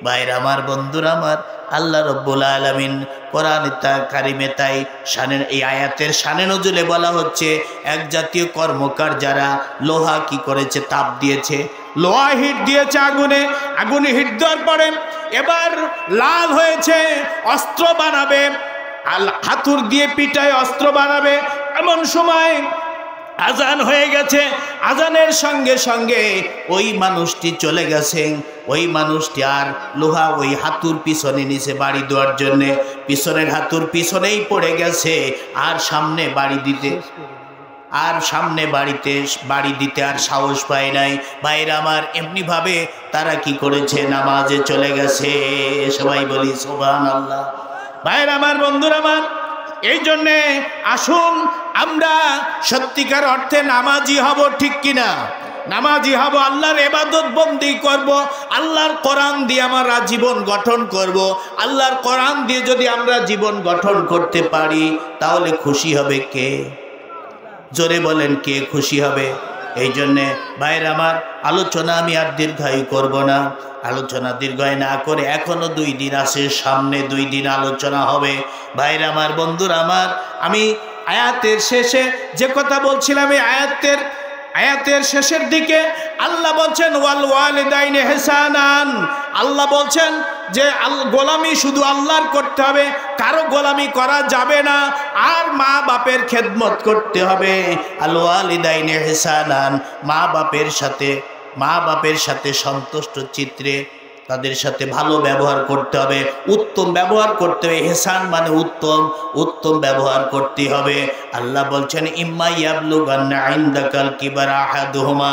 ভাইরা আমার, বন্ধুরা আমার, আল্লাহ রব্বুল আলামিন কোরআন কারিমে তাই এই আয়াতের শানে নজুলে বলা হচ্ছে, এক জাতীয় কর্মকার যারা লোহা কি করেছে, তাপ দিয়েছে, লোহা হিট দিয়েছে আগুনে হিট দেওয়ার পরে এবার লাল হয়েছে, অস্ত্র বানাবে, হাতুর দিয়ে পিটায় অস্ত্র বানাবে। এমন সময় আজান হয়ে গেছে, আজানের সঙ্গে সঙ্গে ওই মানুষটি চলে গেছে, ওই মানুষটি আর লোহা ওই হাতুর পিছনে নিচে বাড়ি দেওয়ার জন্যে পিছনের হাতুর পিছনেই পড়ে গেছে, আর সামনে বাড়ি দিতে আর সাহস পায় নাই। ভাইরা আমার, এমনিভাবে তারা কি করেছে, নামাজে চলে গেছে। সবাই বলি সুবহানাল্লাহ। ভাইরা আমার, বন্ধুরা আমার, এই জন্যে আসুন আমরা সত্যিকার অর্থে নামাজি হব, ঠিক কিনা? নামাজি হব, আল্লাহর ইবাদত বন্দি করব, আল্লাহর কোরআন দিয়ে আমরা জীবন গঠন করব। আল্লাহর কোরআন দিয়ে যদি আমরা জীবন গঠন করতে পারি, তাহলে খুশি হবে কে? জোরে বলেন, কে খুশি হবে? এই জন্যে ভাইয়ের আমার, আলোচনা আমি আর দীর্ঘায়ু করব না। আলোচনা দীর্ঘায়ু না করে এখনো 2 দিন আছে, সামনে 2 দিন আলোচনা হবে। ভাইয়ের আমার, বন্ধুরা আমার, আমি আয়াতের শেষে যে কথা বলছিলাম, এই আয়াতের শেষের দিকে আল্লাহ বলছেন ওয়াল ওয়ালিদাইনি ইহসানান। আল্লাহ বলছেন যে গোলামি শুধু আল্লাহর করতে হবে, কারো গোলামি করা যাবে না, আর মা বাপের খেদমত করতে হবে। আল ওয়ালিদাইনি ইহসানান, মা বাপের সাথে সন্তুষ্ট চিত্রে তাদের সাথে ভালো ব্যবহার করতে হবে, উত্তম ব্যবহার করতে হবে। ইহসান মানে উত্তম ব্যবহার করতে হবে। আল্লাহ বলছেন ইম্মা ইয়াবলুগান্না ইনদাকাল কিবারা আহাদুহুমা,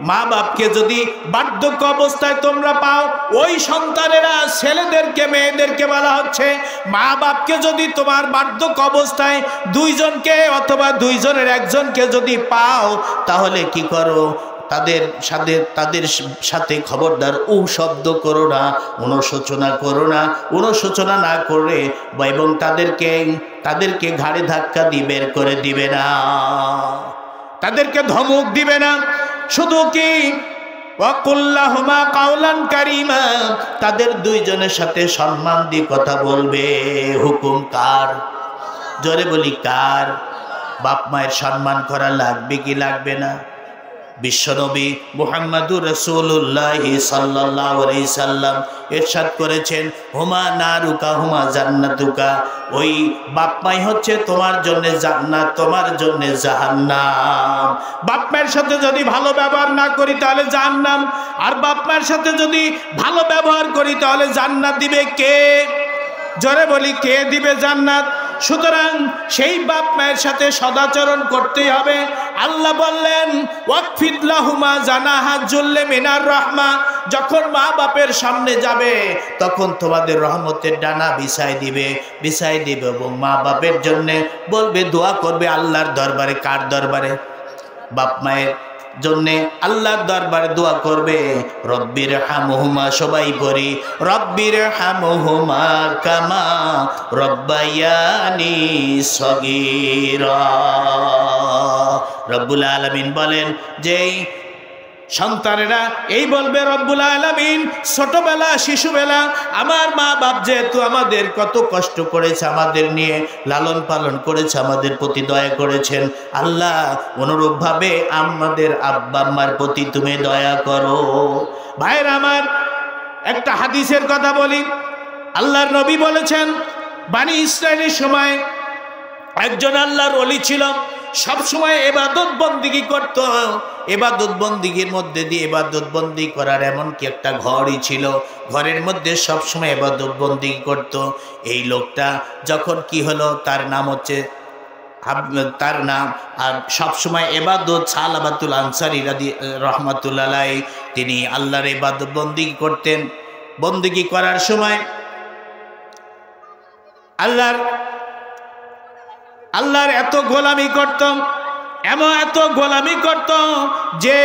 মা বাপকে যদি বার্ধক্য অবস্থায় তোমরা পাও, ওই সন্তানেরা ছেলেদেরকে মেয়েদেরকে বলা হচ্ছে, মা বাপকে যদি তোমার বার্ধক্য অবস্থায় 2 জনকে অথবা 2 জনের একজনকে যদি পাও, তাহলে কি করো, তাদের সাথে খবরদার শব্দ করো না, অনুশোচনা করো না। অনুশোচনা না করে এবং তাদেরকে ঘাড়ে ধাক্কা দিয়ে বের করে দিবে না, তাদেরকে ধমক দিবে না। শুধু কি ওয়াকুল্লাহুমা কাওলান কারীমা, তাদের 2 জনের সাথে সম্মান দিয়ে কথা বলবে। হুকুম কার? জোরে বলি কার? বাপ মায়ের সম্মান করা লাগবে কি লাগবে না? বিশ্বনবী মুহাম্মদুর রাসূলুল্লাহ সাল্লাল্লাহু আলাইহি সাল্লাম ইরশাদ করেছেন, হুমা নারুকা হুমা জান্নাতুকা, ওই বাপ মাই হচ্ছে তোমার জন্য জান্নাত, তোমার জন্য জাহান্নাম। বাপ মায়ের সাথে যদি ভালো ব্যবহার না করি তাহলে জাহান্নাম, আর বাপ মায়ের সাথে যদি ভালো ব্যবহার করি তাহলে জান্নাত দিবে কে? জোরে বলি, কে দিবে জান্নাত? সুতরাং সেই বাপ মায়ের সাথে সদাচরণ করতেই হবে। আল্লাহ বললেন ওয়াকফিদ লাহুমা জানাহা যুল্লি মিনার রাহমা, যখন মা বাপের সামনে যাবে তখন তোমাদের রহমতের ডানা বিছাই দিবে এবং মা বাপের জন্য বলবে, দোয়া করবে আল্লাহর দরবারে। কার দরবারে? বাপ মায়ের জন্যে আল্লাহর দরবারে দোয়া করবে, রব্বির হামহুমা, সবাই পড়ি রব্বির হামহুমা কামা রব্বায়ানি সগীরা। রব্বুল আলামিন বলেন যে সন্তানেরা এই বলবে, রব্বুল আলামিন ছোটবেলা শিশুবেলা আমার মা বাপ যেহেতু আমাদের কত কষ্ট করেছে, আমাদের নিয়ে লালন পালন করেছে, আমাদের প্রতি দয়া করেছেন, আল্লাহ অনুরূপভাবে আমাদের আব্বা আম্মার প্রতি তুমি দয়া করো। ভাইরা আমার, একটা হাদিসের কথা বলি। আল্লাহর নবী বলেছেন, বনি ইসরাইলের সময় একজন আল্লাহর ওলি ছিল, সব সময় ইবাদত বন্দিগি করত। ইবাদত বন্দিগির মধ্যে দিয়ে ইবাদত বন্দি করার এমন কি একটা ঘরই ছিল, ঘরের মধ্যে সব সময় ইবাদত বন্দিগি করত। এই লোকটা যখন কি হলো, তার নাম হচ্ছে তার নাম আর সবসময় ইবাদত সালাবাতুল আনসারী রহমাতুল্লাহ আলাইহি, তিনি আল্লাহর ইবাদত বন্দিগি করতেন। বন্দিগি করার সময় আল্লাহর এত গোলামি করতাম, এত গোলামি করত যে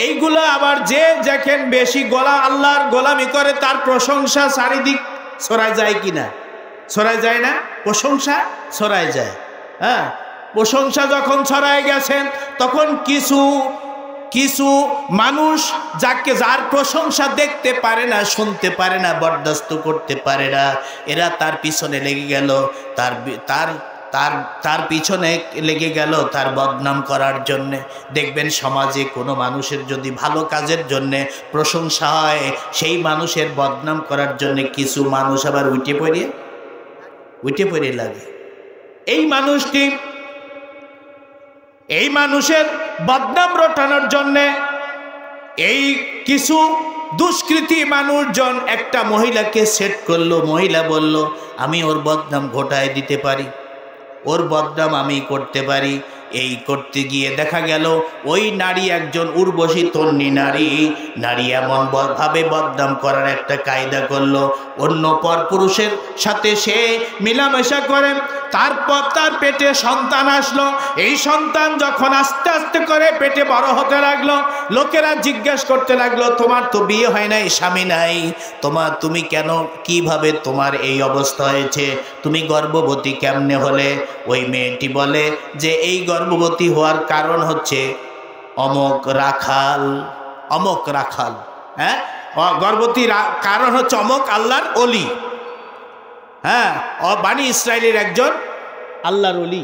এইগুলো আবার যে দেখেন বেশি আল্লাহর গোলামি করে তার প্রশংসা চারিদিক ছড়ায় যায় কিনা? ছড়ায় যায় না? প্রশংসা ছড়ায় যায়। হ্যাঁ, প্রশংসা যখন ছড়ায় গেছেন তখন কিছু মানুষ যার প্রশংসা দেখতে পারে না, শুনতে পারে না, বরদাস্ত করতে পারে না, এরা তার পিছনে লেগে গেল, তার পিছনে লেগে গেল তার বদনাম করার জন্যে। দেখবেন সমাজে কোনো মানুষের যদি ভালো কাজের জন্যে প্রশংসা হয়, সেই মানুষের বদনাম করার জন্যে কিছু মানুষ আবার উঠে পড়ে লাগে। এই মানুষের বদনাম রটানোর জন্যে এই কিছু দুষ্কৃতী মানুষজন একটা মহিলাকে সেট করলো। মহিলা বলল, আমি ওর বদনাম ঘটায় দিতে পারি, ওর বদনাম আমি করতে পারি। এই করতে গিয়ে দেখা গেল ওই নারী একজন উর্বশী তন্নি নারী এমন ভাবে বদনাম করার একটা কায়দা করলো, অন্য পরপুরুষের সাথে সে মিলামেশা করে, তারপর তার পেটে সন্তান আসলো। এই সন্তান যখন আস্তে আস্তে করে পেটে বড় হতে লাগলো, লোকেরা জিজ্ঞেস করতে লাগলো, তোমার তো বিয়ে হয় নাই, স্বামী নাই, তুমি কেন, কিভাবে তোমার এই অবস্থা হয়েছে, তুমি গর্ভবতী কেমনে হলে? ওই মেয়েটি বলে যে এই গর্ভবতী হওয়ার কারণ হচ্ছে অমক রাখাল। হ্যাঁ, গর্ভবতীর কারণ হচ্ছে অমক আল্লাহর ওলি। হ্যাঁ, বনি ইসরাইলের একজন আল্লাহর ওলি।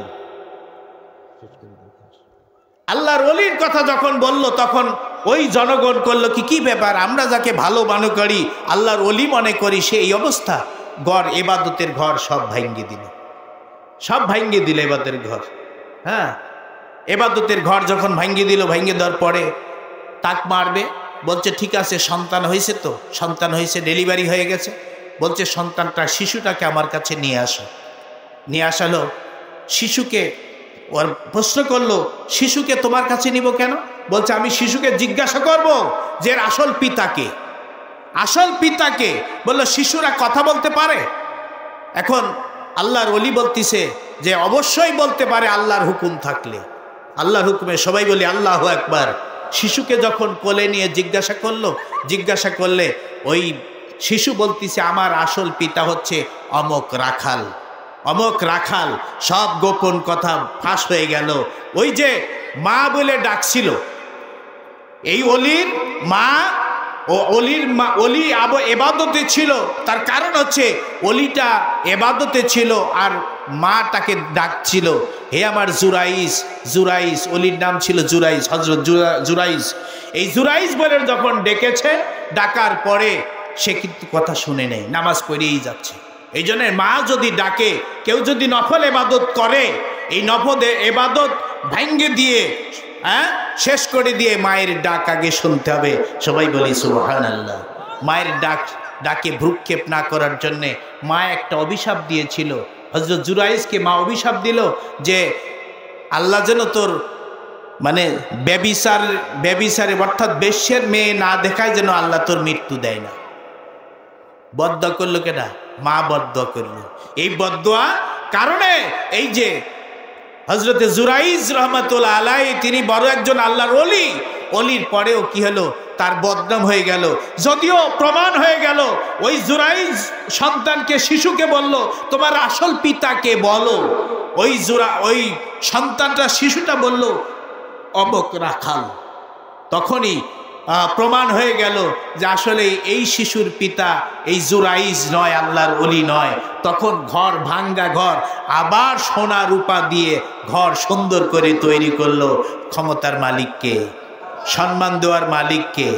আল্লাহর ওলির কথা যখন বলল তখন ওই জনগণ করলো কি ব্যাপার, আমরা যাকে ভালো মনে করি, আল্লাহর ওলি মনে করি, সে এই অবস্থা। ইবাদতের ঘর সব ভাঙ্গি দিল ইবাদতের ঘর। হ্যাঁ, ইবাদতের ঘর যখন ভাঙ্গি দেওয়ার পরে তাক মারবে, বলছে ঠিক আছে, সন্তান হয়েছে, ডেলিভারি হয়ে গেছে, বলছে শিশুটাকে আমার কাছে নিয়ে আসালো। শিশুকে ওর প্রশ্ন করলো, শিশুকে তোমার কাছে নিব কেন? বলছে আমি শিশুকে জিজ্ঞাসা করব যে আসল পিতাকে। বললো শিশুরা কথা বলতে পারে? এখন আল্লাহর ওলি বলতিছে যে অবশ্যই বলতে পারে আল্লাহর হুকুম থাকলে। আল্লাহর হুকুমে সবাই বলি আল্লাহু আকবার। শিশুকে যখন কোলে নিয়ে জিজ্ঞাসা করলে ওই শিশু বলতিছে আমার আসল পিতা হচ্ছে অমক রাখাল। সব গোপন কথা ফাঁস হয়ে গেল। ওই যে মা বলে ডাকছিল, এই অলির মা অলি এবাদতে ছিল, তার কারণ হচ্ছে অলিটা এবাদতে ছিল আর মা তাকে ডাকছিল, হে আমার জুরাইস, অলির নাম ছিল জুরাইস, হযরত জুরাইস। এই জুরাইস বলে যখন ডেকেছে, ডাকার পরে সে কিন্তু কথা শুনে নেই, নামাজ পড়েই যাচ্ছে। এই জন্য মা যদি ডাকে, কেউ যদি নফল এবাদত করে, এই নফল এবাদত ভাঙ্গে দিয়ে শেষ করে দিয়ে মায়ের ডাক আগে শুনতে হবে। সবাই বলি সুবহানাল্লাহ। মায়ের ডাকে ভ্রুক্ষেপ না করার জন্যে মা একটা অভিশাপ দিয়েছিল। হযরত জুরাইসকে মা অভিশাপ দিল যে আল্লাহ যেন তোর ব্যভিচারে অর্থাৎ বেশ্যের মেয়ে না দেখায়, যেন আল্লাহ তোর মৃত্যু দেয় না। বদদোয়া করলো কেনা? মা বদদোয়া করলো। এই বদদোয়া কারণে এই যে হযরতে জুরাইস রহমাতুল্লাহ আলাইহি, তিনি বড় একজন আল্লাহর ওলি, অলির পরেও কি হলো, তার বদনাম হয়ে গেল। যদিও প্রমাণ হয়ে গেল, ওই জুরাইজ সন্তানকে, শিশুকে বলল তোমার আসল পিতাকে বলো। ওই সন্তানটা, শিশুটা বলল অমক রাখাল। তখনই প্রমাণ হয়ে গেল যে আসলে এই শিশুর পিতা এই জুরাইজ নয়, আল্লাহর ওলি নয়। তখন ঘর, ভাঙ্গা ঘর, আবার সোনা রূপা দিয়ে ঘর সুন্দর করে তৈরি করলো। ক্ষমতার মালিককে, সম্মান দেওয়ার মালিককে,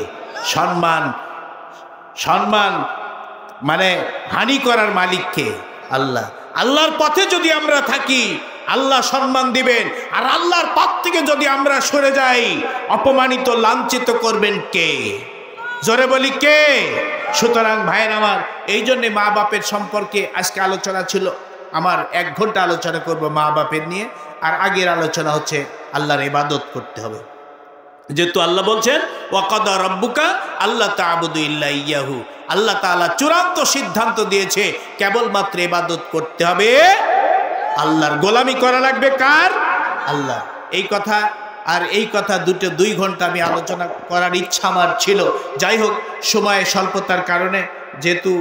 সম্মান মানে হানি করার মালিককে আল্লাহ। আল্লাহর পথে যদি আমরা থাকি আল্লাহ সম্মান দিবেন, আর আল্লাহর পথ থেকে যদি আমরা সরে যাই অপমানিত, লাঞ্ছিত করবেন কে? জোরে বলি কে? সুতরাং ভাইয়ের আমার, এই জন্যে মা বাপের সম্পর্কে আজকে আলোচনা ছিল। আমার 1 ঘন্টা আলোচনা করব মা বাপের নিয়ে, আর আগের আলোচনা হচ্ছে আল্লাহর ইবাদত করতে হবে। যেহেতু আল্লাহ বলছেন ওয়াকাদা রাব্বুকা আল্লা তা'বুদু ইল্লা ইয়াহু, আল্লাহ তাআলা চূড়ান্ত সিদ্ধান্ত দিয়েছে কেবলমাত্র ইবাদত করতে হবে আল্লাহর। গোলামি করা লাগবে কার? আল্লাহ। এই কথা, আর এই কথা 2 ঘন্টা আমি আলোচনা করার ইচ্ছা আমার ছিল। যাই হোক, সময়ের স্বল্পতার কারণে, যেহেতু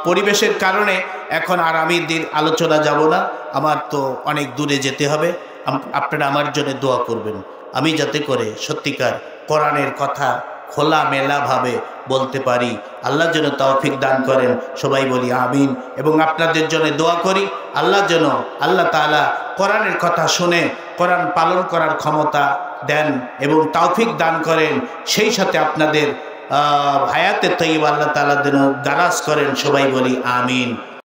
পরিবেশের কারণে এখন আর আমি আলোচনা যাব না। আমার তো অনেক দূরে যেতে হবে। আপনারা আমার জন্য দোয়া করবেন, আমি যাতে করে সত্যিকার কোরআনের কথা খোলামেলাভাবে বলতে পারি। আল্লাহ যেন তৌফিক দান করেন, সবাই বলি আমিন। এবং আপনাদের জন্য দোয়া করি আল্লাহ যেন আল্লাহ তাআলা কোরআনের কথা শুনে কোরআন পালন করার ক্ষমতা দেন এবং তৌফিক দান করেন। সেই সাথে আপনাদের হায়াতে তৈয়বা আল্লাহ তাআলা যেন দারাজ করেন, সবাই বলি আমিন।